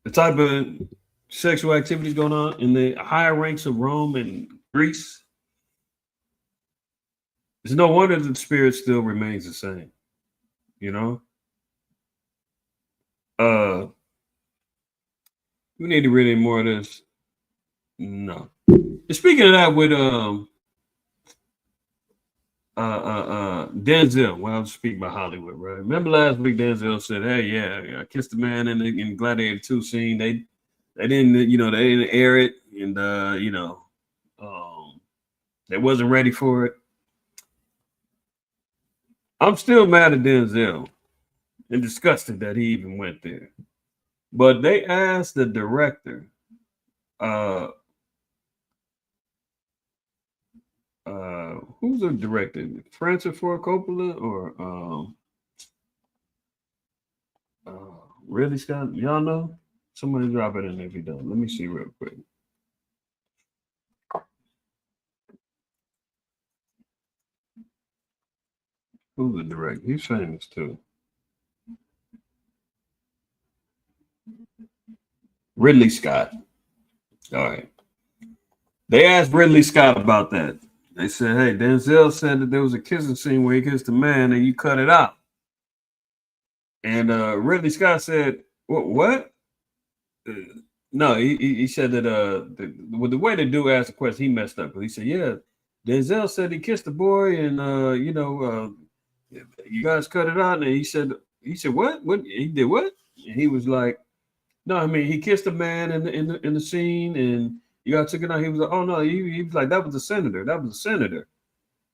the type of sexual activities going on in the higher ranks of Rome and Greece, it's no wonder that the spirit still remains the same. You know, we need to read any more of this. No. Speaking of that, with Denzel, well, I was speaking about Hollywood, right? Remember last week Denzel said, "Hey, yeah, I kissed the man in Gladiator 2 scene. They didn't, they didn't air it, and they wasn't ready for it." I'm still mad at Denzel and disgusted that he even went there. But they asked the director, who's the director? Francis Ford Coppola or Ridley Scott? Y'all know? Somebody drop it in if you don't. Let me see real quick. Who's the director? He's famous too. Ridley Scott. All right. They asked Ridley Scott about that. They said, "Hey, Denzel said that there was a kissing scene where he kissed a man and you cut it out." And Ridley Scott said, "What? No, he said that the way the dude asked the question, he messed up. He said, "Yeah, Denzel said he kissed the boy, and you guys cut it out." And he said, "What? What? He did what?" And he was like, "No, I mean he kissed a man in the scene, and you guys took it out." He was like, "Oh no," he was like, "That was a senator. That was a senator."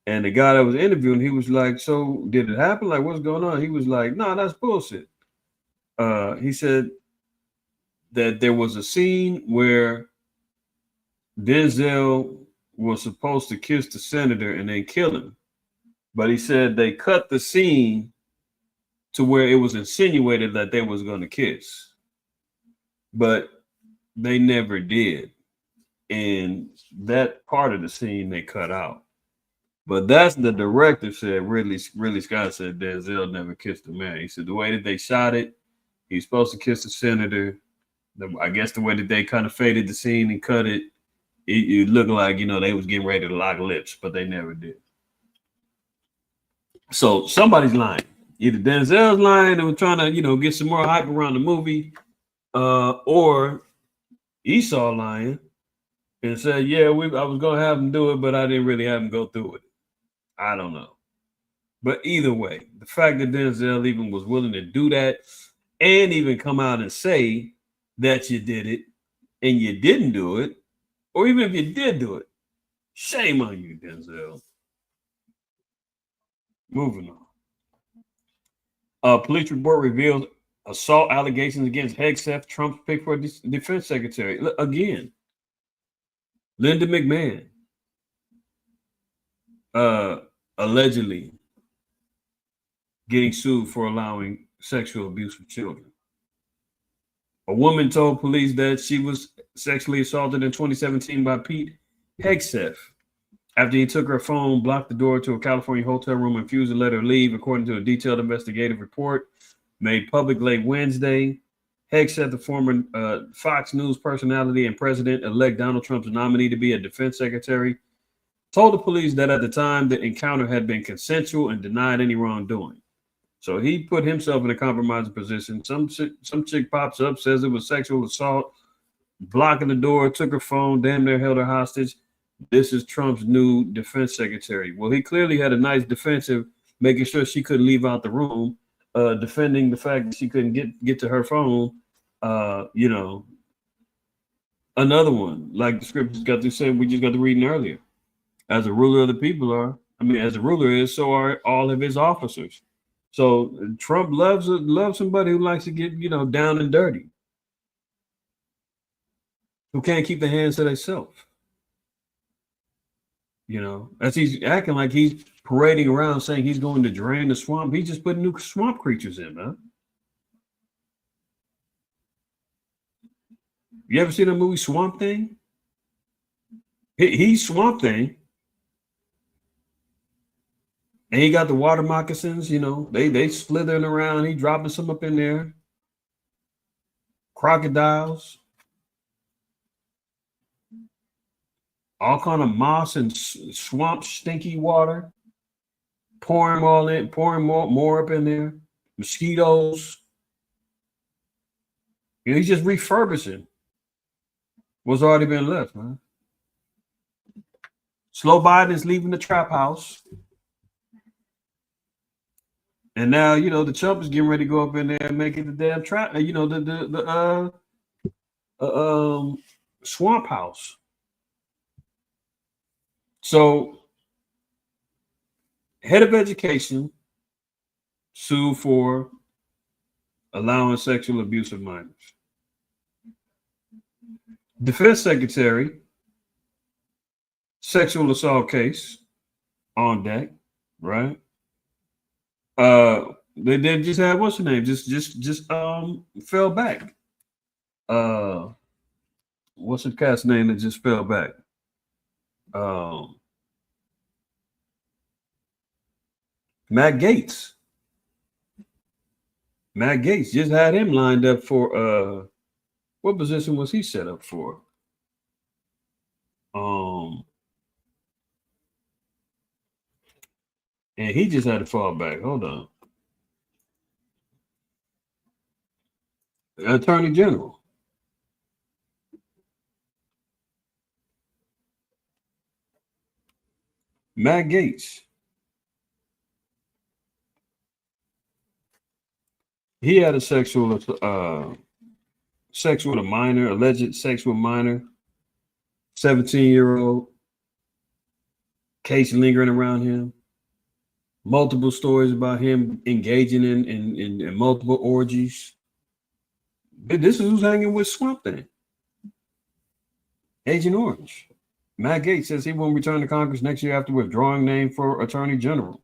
And the guy that was interviewing, he was like, "So did it happen? Like, what's going on?" He was like, "No, that's bullshit." He said that there was a scene where Denzel was supposed to kiss the senator and then kill him. But he said they cut the scene to where it was insinuated that they was going to kiss. But they never did. And that part of the scene they cut out. But that's the director said, Ridley Scott said Denzel never kissed a man. He said the way that they shot it, he's supposed to kiss the senator. I guess the way that they kind of faded the scene and cut it, it looked like, they was getting ready to lock lips, but they never did. So somebody's lying. Either Denzel's lying and was trying to, get some more hype around the movie, or Esau lying and said, "Yeah, I was going to have him do it, but I didn't really have him go through it." I don't know. But either way, the fact that Denzel even was willing to do that and even come out and say that you did it and you didn't do it, or even if you did do it, shame on you, Denzel. Moving on. Police report reveals assault allegations against Hegseth, Trump's pick for defense secretary. Again, Linda McMahon. Allegedly getting sued for allowing sexual abuse of children. A woman told police that she was sexually assaulted in 2017 by Pete Hegseth after he took her phone, blocked the door to a California hotel room, and refused to let her leave, according to a detailed investigative report made public late Wednesday. Hegseth, the former Fox News personality and President-elect Donald Trump's nominee to be a defense secretary, told the police that at the time the encounter had been consensual and denied any wrongdoing. So he put himself in a compromising position. Some chick pops up, says it was sexual assault, blocking the door, took her phone, damn near held her hostage. This is Trump's new defense secretary. Well, he clearly had a nice defensive, making sure she couldn't leave out the room, defending the fact that she couldn't get to her phone. Another one, like the scriptures got to say, we just got to reading earlier. As a ruler of the people as a ruler is, so are all of his officers. So Trump loves somebody who likes to get, down and dirty, who can't keep their hands to themselves. As he's acting like he's parading around saying he's going to drain the swamp. He's just putting new swamp creatures in, man. You ever seen the movie Swamp Thing? He's Swamp Thing. And he got the water moccasins, they slithering around. He dropping some up in there. crocodiles, all kind of moss and swamp stinky water, pouring more up in there, mosquitoes. He's just refurbishing what's already been left, man. Slow Biden is leaving the trap house. And now, the Trump is getting ready to go up in there and make it the damn trap, the swamp house. So, head of education sued for allowing sexual abuse of minors. Defense secretary, sexual assault case on deck, right? They did just have what's her name? Just fell back. What's the cat's name that just fell back? Matt Gaetz. Matt Gaetz just had him lined up for what position was he set up for? And he just had to fall back. Hold on. Attorney General. Matt Gaetz. He had a sex with a minor, alleged sex with a minor, 17-year-old. Case lingering around him. Multiple stories about him engaging in multiple orgies. This is who's hanging with Swamp Thing. Agent Orange. Matt Gaetz says he won't return to Congress next year after withdrawing name for Attorney General.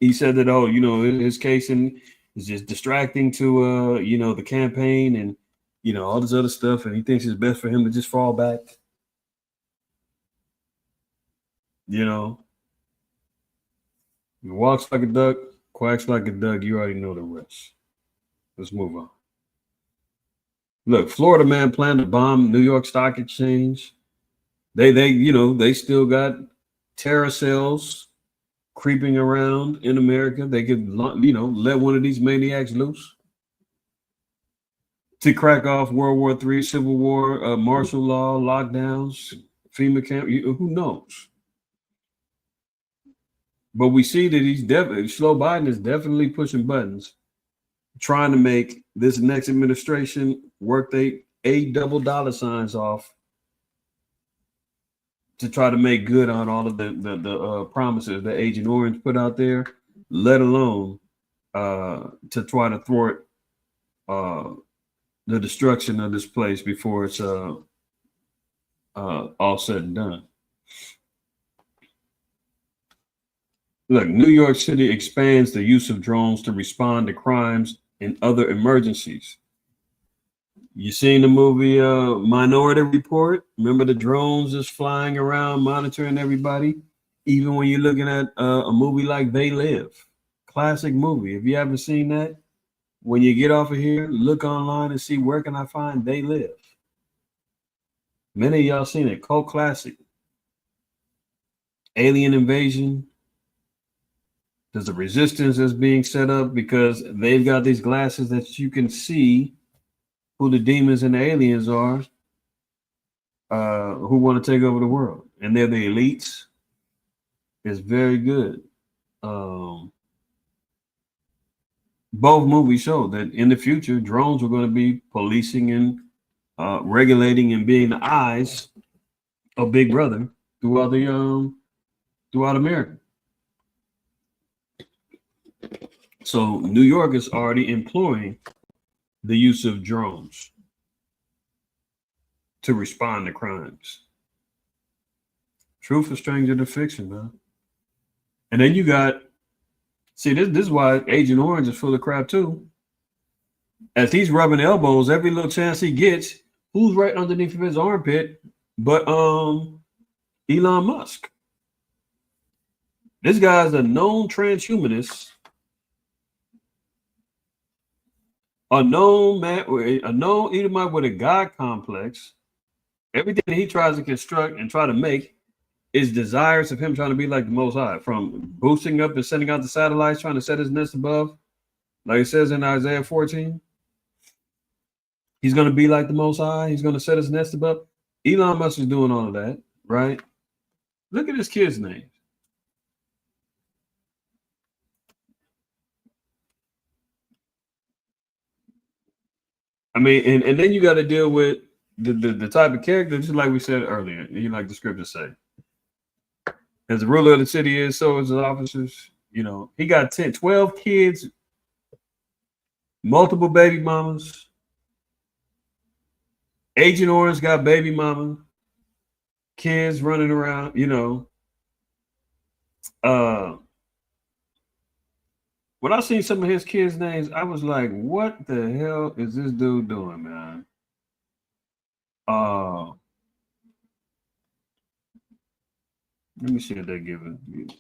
He said that, his case is just distracting to, the campaign and, all this other stuff. And he thinks it's best for him to just fall back. He walks like a duck, quacks like a duck. You already know the rest. Let's move on. Look, Florida man planned to bomb New York Stock Exchange. They still got terror cells creeping around in America. They could, let one of these maniacs loose to crack off World War III, Civil War, martial law, lockdowns, FEMA camp. Who knows? But we see that Slow Biden is definitely pushing buttons, trying to make this next administration work they $8 off to try to make good on all of the promises that Agent Orange put out there, let alone to try to thwart the destruction of this place before it's all said and done. Look, New York City expands the use of drones to respond to crimes and other emergencies. You seen the movie Minority Report? Remember the drones just flying around monitoring everybody? Even when you're looking at a movie like They Live. Classic movie. If you haven't seen that, when you get off of here, look online and see where can I find They Live. Many of y'all seen it. Cult classic. Alien invasion. There's a resistance that's being set up because they've got these glasses that you can see who the demons and the aliens are who want to take over the world. And they're the elites. It's very good. Both movies show that in the future, drones are going to be policing and regulating and being the eyes of Big Brother throughout America. So New York is already employing the use of drones to respond to crimes. Truth is stranger than fiction, man. And then you got, this is why Agent Orange is full of crap too. As he's rubbing elbows every little chance he gets, who's right underneath of his armpit but Elon Musk. This guy's a known transhumanist. A known man, a known Edomite with a God complex. Everything that he tries to construct and try to make is desirous of him trying to be like the Most High, from boosting up and sending out the satellites, trying to set his nest above, like it says in Isaiah 14. He's going to be like the Most High. He's going to set his nest above. Elon Musk is doing all of that, right? Look at his kids' names. I mean, and then you got to deal with the type of character, just like we said earlier. You like the scriptures say. As the ruler of the city is, so is the officers. You know, he got 10, 12 kids, multiple baby mamas. Agent Orange got baby mama, kids running around, you know. When I seen some of his kids' names, I was like, what the hell is this dude doing, man? Let me see if they give it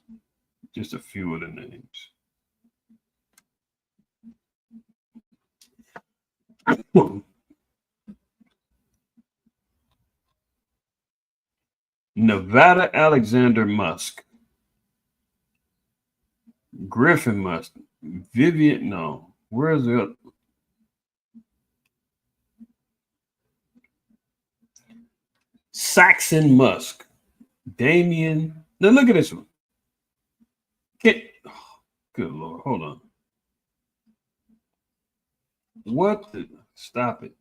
just a few of the names. Nevada Alexander Musk, Griffin Musk, Vivian, no, where's the Saxon Musk, Damien. Now look at this one. Good Lord, hold on. What the, stop it.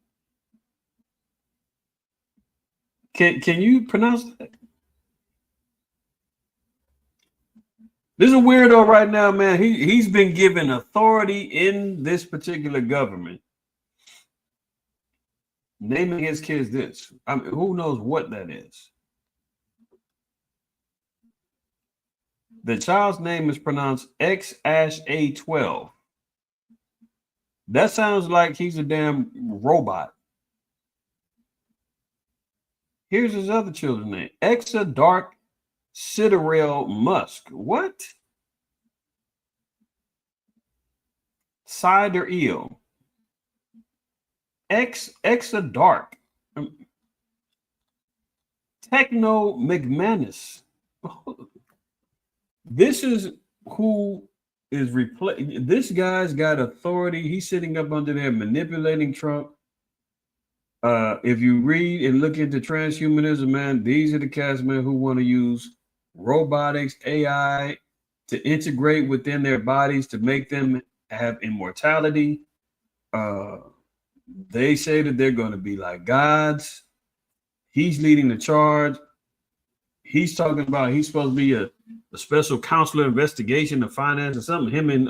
Can you pronounce that? This is a weirdo right now, man. He's been given authority in this particular government, naming his kids this. I mean, who knows what that is? The child's name is pronounced IQAhmath. That sounds like he's a damn robot. Here's his other children's name. Dark Siderel Musk. What? Cider Eel. Dark. Techno McManus. This is who is replacing. This guy's got authority. He's sitting up under there manipulating Trump. If you read and look into transhumanism, man, these are the cats, man, who want to use robotics, AI to integrate within their bodies to make them have immortality. They say that they're going to be like gods. He's leading the charge. He's talking about he's supposed to be a special counselor investigation of finance or something. Him and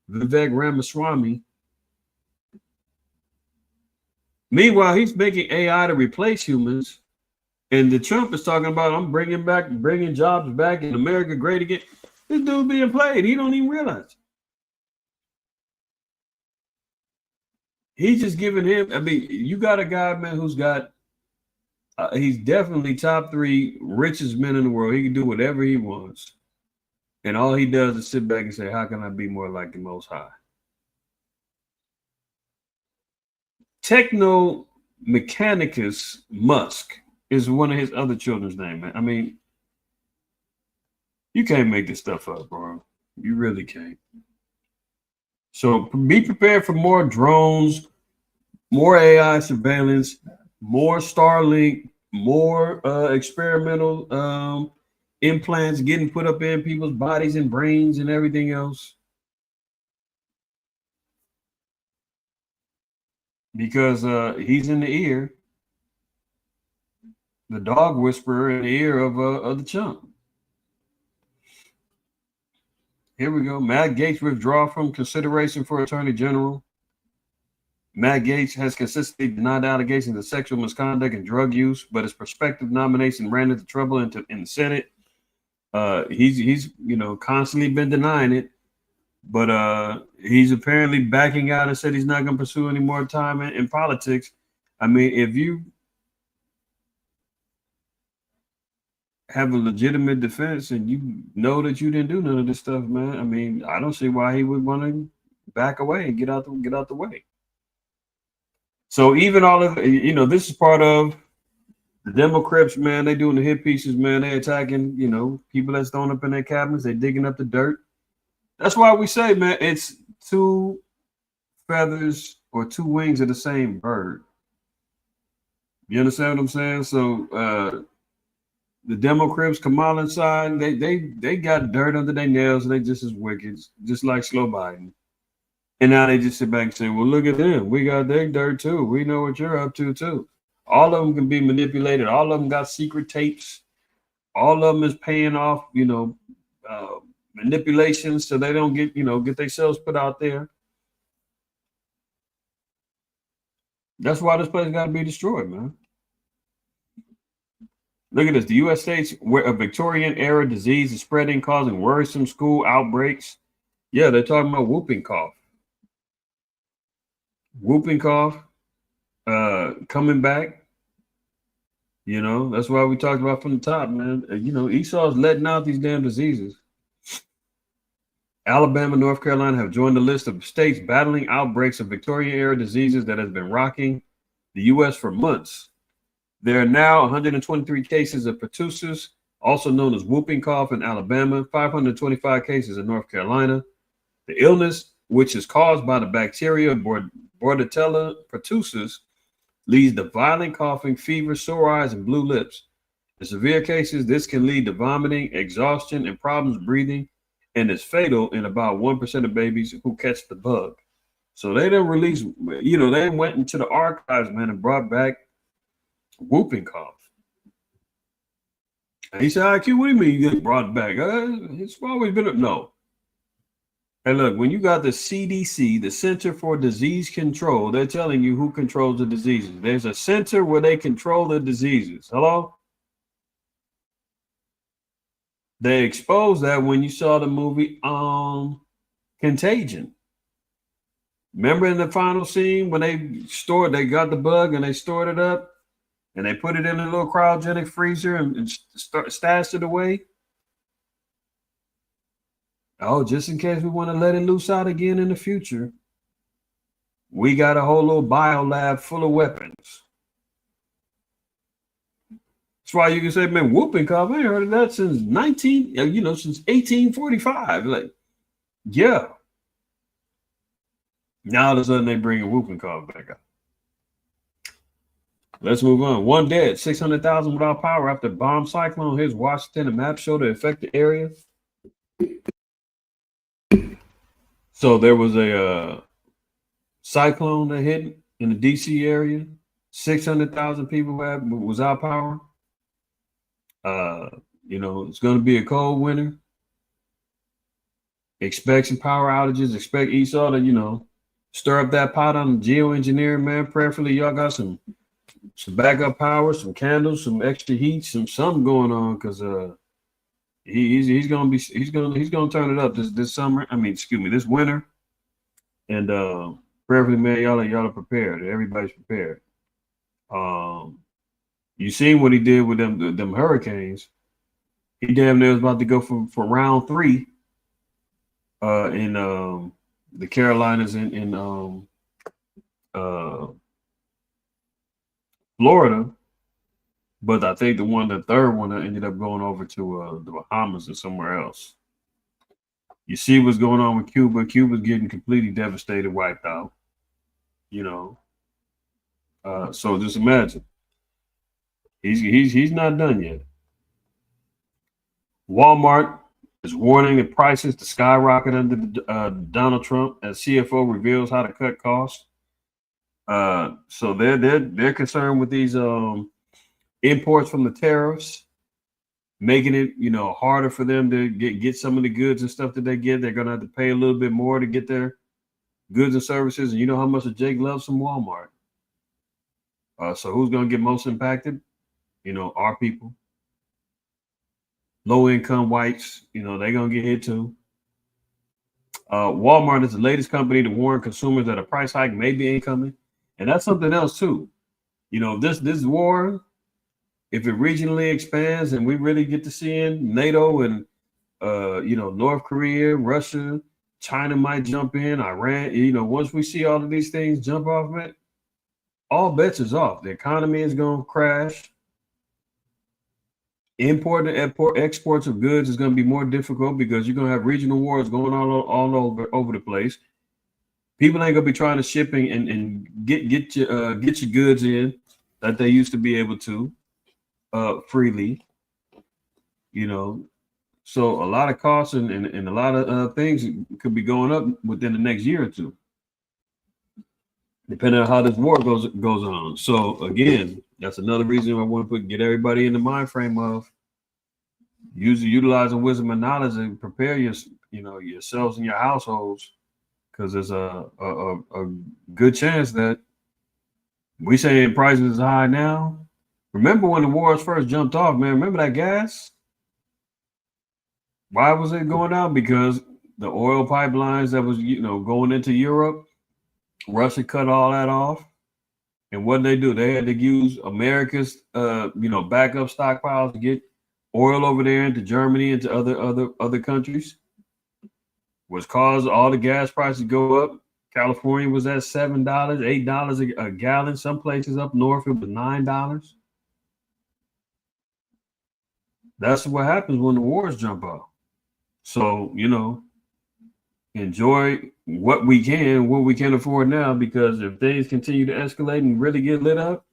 Vivek Ramaswamy. Meanwhile, he's making AI to replace humans. And the Trump is talking about, I'm bringing jobs back in America great again. This dude being played. He don't even realize. He's just giving him, I mean, you got a guy, man, who's got, he's definitely top 3 richest men in the world. He can do whatever he wants. And all he does is sit back and say, how can I be more like the Most High? Techno Mechanicus Musk is one of his other children's name, man. I mean, you can't make this stuff up, bro. You really can't. So be prepared for more drones, more AI surveillance, more Starlink, more experimental implants getting put up in people's bodies and brains and everything else. Because he's in the ear, the dog whisperer in the ear of the chump. Here we go. Matt Gaetz withdraw from consideration for Attorney General. Matt Gaetz has consistently denied allegations of sexual misconduct and drug use, but his prospective nomination ran into trouble in the Senate. He's constantly been denying it, but he's apparently backing out and said he's not going to pursue any more time in politics. I mean, if you have a legitimate defense and you know that you didn't do none of this stuff, man, I mean, I don't see why he would want to back away and get out the way. So even all of this is part of the Demo Crips, man. They doing the hit pieces, man. They attacking, people that's thrown up in their cabinets. They digging up the dirt. That's why we say, man, it's two feathers or two wings of the same bird. You understand what I'm saying? So the Demo Crips, Kamala side, they got dirt under their nails, and they just as wicked, just like Slow Biden. And now they just sit back and say, well, look at them. We got their dirt too. We know what you're up to too. All of them can be manipulated. All of them got secret tapes. All of them is paying off, manipulations so they don't get themselves put out there. That's why this place got to be destroyed, man. Look at this. The U.S. states where a Victorian-era disease is spreading, causing worrisome school outbreaks. Yeah, they're talking about whooping cough. Whooping cough coming back. That's why we talked about from the top, man. Esau's letting out these damn diseases. Alabama, North Carolina have joined the list of states battling outbreaks of Victorian-era diseases that has been rocking the U.S. for months. There are now 123 cases of pertussis, also known as whooping cough, in Alabama, 525 cases in North Carolina. The illness, which is caused by the bacteria Bordetella pertussis, leads to violent coughing, fever, sore eyes, and blue lips. In severe cases, this can lead to vomiting, exhaustion, and problems breathing, and is fatal in about 1% of babies who catch the bug. So they didn't release, they went into the archives, man, and brought back whooping cough. And he said, IQ, what do you mean you brought it back? It's always been no. Hey, look, when you got the CDC, the Center for Disease Control, they're telling you who controls the diseases. There's a center where they control the diseases. Hello? They exposed that when you saw the movie Contagion. Remember in the final scene when they got the bug and they stored it up and they put it in a little cryogenic freezer and stashed it away? Oh, just in case we want to let it loose out again in the future, we got a whole little bio lab full of weapons. That's why you can say, man, whooping cough, I ain't heard of that since 1845. Like, yeah. Now all of a sudden they bring a whooping cough back up. Let's move on. One dead, 600,000 without power after bomb cyclone hits Washington. A map show the affected area. So there was a cyclone that hit in the DC area. 600,000 people was out power. It's going to be a cold winter. Expect some power outages. Expect Esau to, stir up that pot on geoengineering, man. Prayerfully, y'all got some backup power, some candles, some extra heat, something going on, because he's gonna turn it up this summer. This winter. And prayerfully, man, y'all are prepared. Everybody's prepared. You seen what he did with them hurricanes. He damn near was about to go for round 3 in the Carolinas in Florida. But I think the third one ended up going over to the Bahamas or somewhere else. You see what's going on with Cuba. Cuba's getting completely devastated, wiped out. So just imagine. He's not done yet. Walmart is warning that prices to skyrocket under Donald Trump as CFO reveals how to cut costs. So they're concerned with these imports from the tariffs, making it harder for them to get some of the goods and stuff that they get. They're gonna have to pay a little bit more to get their goods and services. And you know how much Jake loves from Walmart. So who's gonna get most impacted? Our people. Low income whites, they're gonna get hit too. Walmart is the latest company to warn consumers that a price hike may be incoming. And that's something else too. This war, if it regionally expands and we really get to seeing NATO and North Korea, Russia, China might jump in, Iran, once we see all of these things jump off, man, all bets is off. The economy is going to crash. Import and exports of goods is going to be more difficult because you're going to have regional wars going on all over the place. People ain't going to be trying to ship and get your goods in that they used to be able to freely. So a lot of costs and a lot of things could be going up within the next year or two, depending on how this war goes on. So again, that's another reason I want to get everybody in the mind frame of utilizing wisdom and knowledge and prepare yourselves and your households, because there's a good chance that we saying prices is high now. Remember when the wars first jumped off, man? Remember that gas? Why was it going down? Because the oil pipelines that was going into Europe, Russia cut all that off. And what did they do? They had to use America's backup stockpiles to get oil over there into Germany and to other countries, which caused all the gas prices to go up. California was at $7, $8 a gallon. Some places up north it was $9. That's what happens when the wars jump off. So, enjoy what we can afford now, because if things continue to escalate and really get lit up,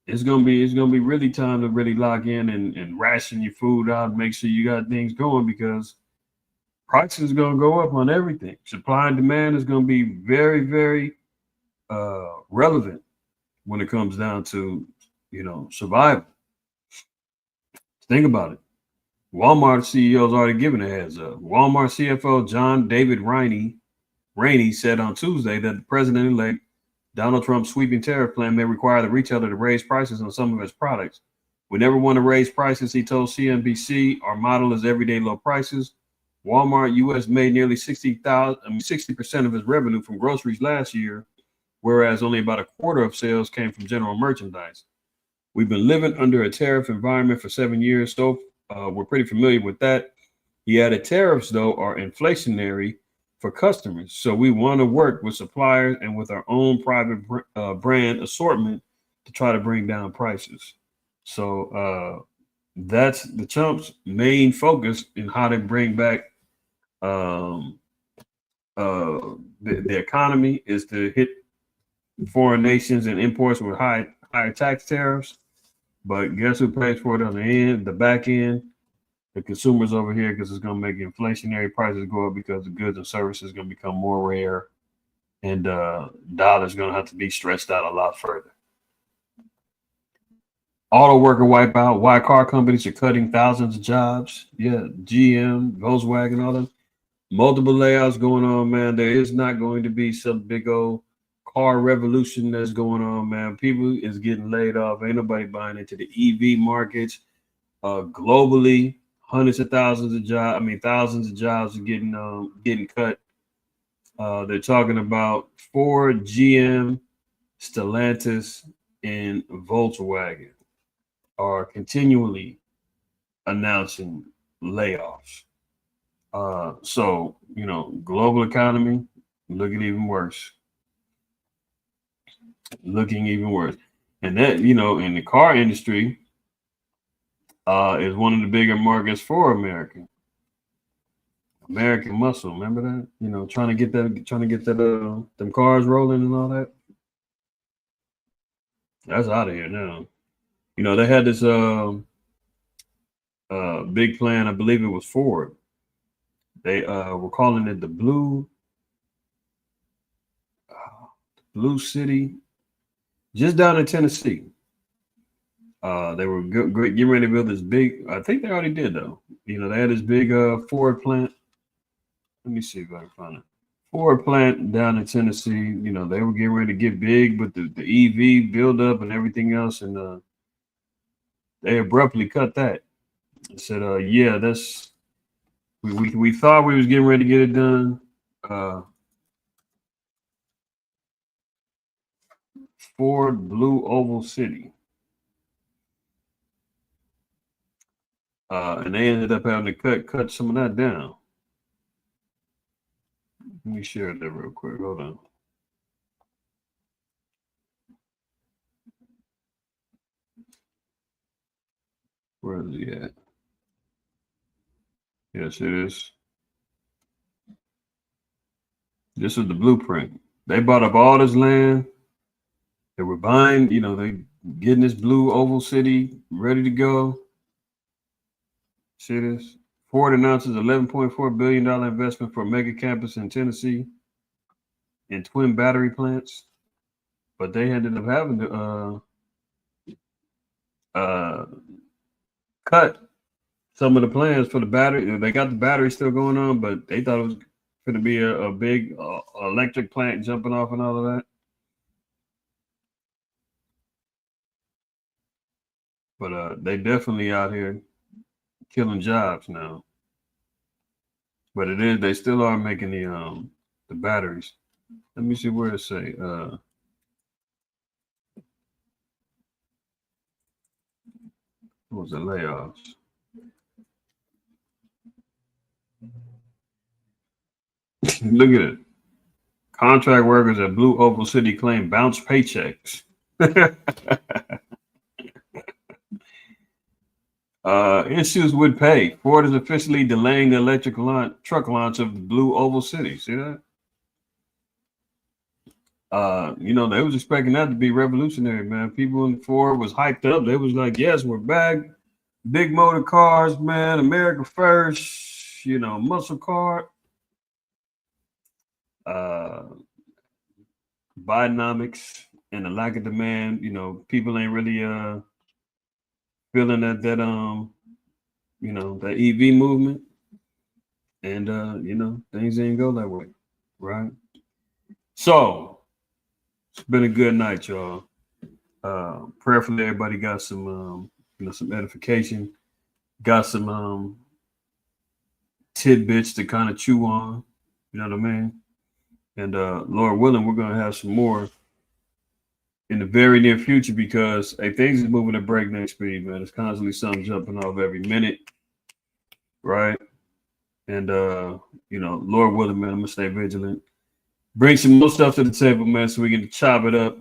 it's gonna be really time to really lock in and ration your food out and make sure you got things going, because prices are gonna go up on everything. Supply and demand is gonna be very, very relevant when it comes down to survival. Think about it. Walmart CEO's already given a heads up. Walmart CFO John David Rainey said on Tuesday that the president-elect Donald Trump's sweeping tariff plan may require the retailer to raise prices on some of its products. We never want to raise prices, he told CNBC. Our model is everyday low prices. Walmart US made nearly 60% of its revenue from groceries last year, whereas only about a quarter of sales came from general merchandise. We've been living under a tariff environment for 7 years, so we're pretty familiar with that. He added, tariffs, though, are inflationary for customers, so we want to work with suppliers and with our own private brand assortment to try to bring down prices. So that's the Trump's main focus in how to bring back the economy, is to hit foreign nations and imports with higher tax tariffs. But guess who pays for it on the back end? The consumers over here, because it's going to make inflationary prices go up because the goods and services are going to become more rare, and dollar's going to have to be stretched out a lot further. Auto worker wipeout. Why car companies are cutting thousands of jobs. Yeah, GM, Volkswagen, all them. Multiple layoffs going on, man. There is not going to be some big old car revolution that's going on, man. People is getting laid off. Ain't nobody buying into the EV markets. Globally, hundreds of thousands of jobs. Thousands of jobs are getting cut. They're talking about Ford, GM, Stellantis, and Volkswagen are continually announcing layoffs. So global economy looking even worse. And that, in the car industry, is one of the bigger markets for American muscle. Remember that? Trying to get that them cars rolling and all that. That's out of here now. They had this big plan. I believe it was Ford. They were calling it the Blue City, just down in Tennessee. They were getting ready to build this big. I think they already did, though. They had this big Ford plant. Let me see if I can find it. Ford plant down in Tennessee. They were getting ready to get big, but the EV build up and everything else, and they abruptly cut that. They said, "Yeah, that's we thought we was getting ready to get it done." Ford Blue Oval City. And they ended up having to cut some of that down. Let me share that real quick. Hold on. Where is he at? Yes, it is. This is the blueprint. They bought up all this land. They were buying, you know, they getting this blue oval city ready to go. See this? Ford announces $11.4 billion investment for a mega campus in Tennessee and twin battery plants. But they ended up having to cut some of the plans for the battery. They got the battery still going on, but they thought it was going to be a big electric plant jumping off and all of that. But they definitely out here killing jobs now. But it is, they still are making the batteries. Let me see where it say. What was the layoffs? Look at it. Contract workers at Blue Oval City claim bounce paychecks. Issues with pay. Ford is officially delaying the electric truck launch of the Blue Oval City. See that? You know, they was expecting that to be revolutionary, man. People in Ford was hyped up. They was like, yes, we're back. Big motor cars, man. America first. You know, muscle car. Bidenomics and the lack of demand. You know, people ain't really feeling that you know, that EV movement. And you know, things ain't go that way, right? So it's been a good night, y'all. Prayerfully, everybody got some, you know, some edification, got some tidbits to kind of chew on. You know what I mean? And Lord willing, we're gonna have some more in the very near future because hey, things is moving at breakneck speed, man. There's constantly something jumping off every minute, right? And you know, Lord willing, man, I'm gonna stay vigilant. Bring some more stuff to the table, man, so we can chop it up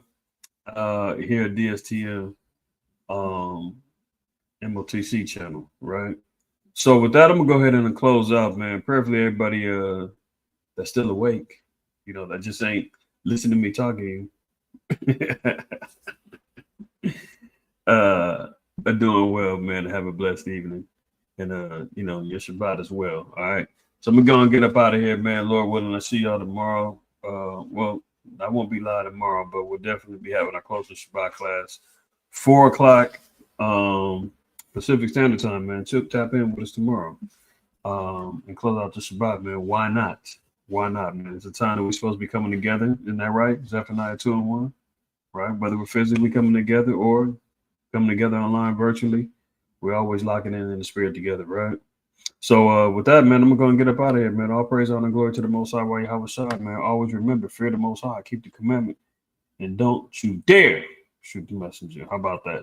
here at DSTM MOTC channel, right? So with that, I'm gonna go ahead and close out, man. Prayerfully, everybody that's still awake, you know, that just ain't listening to me talking to you. Are doing well, man. Have a blessed evening. And you know, your Shabbat as well. All right. So I'm gonna go and get up out of here, man. Lord willing, I'll see y'all tomorrow. Well, I won't be live tomorrow, but we'll definitely be having our closer Shabbat class, 4 o'clock Pacific Standard Time, man. Tap in with us tomorrow. And close out the Shabbat, man. Why not? Why not, man? It's a time that we're supposed to be coming together. Isn't that right? Zephaniah 2 and 1, right? Whether we're physically coming together or coming together online virtually, we're always locking in the spirit together, right? So with that, man, I'm gonna go and get up out of here, man. All praise, honor, and glory to the Most High, while Yahweh Shai, man. Always remember, fear the Most High, keep the commandment, and don't you dare shoot the messenger. How about that?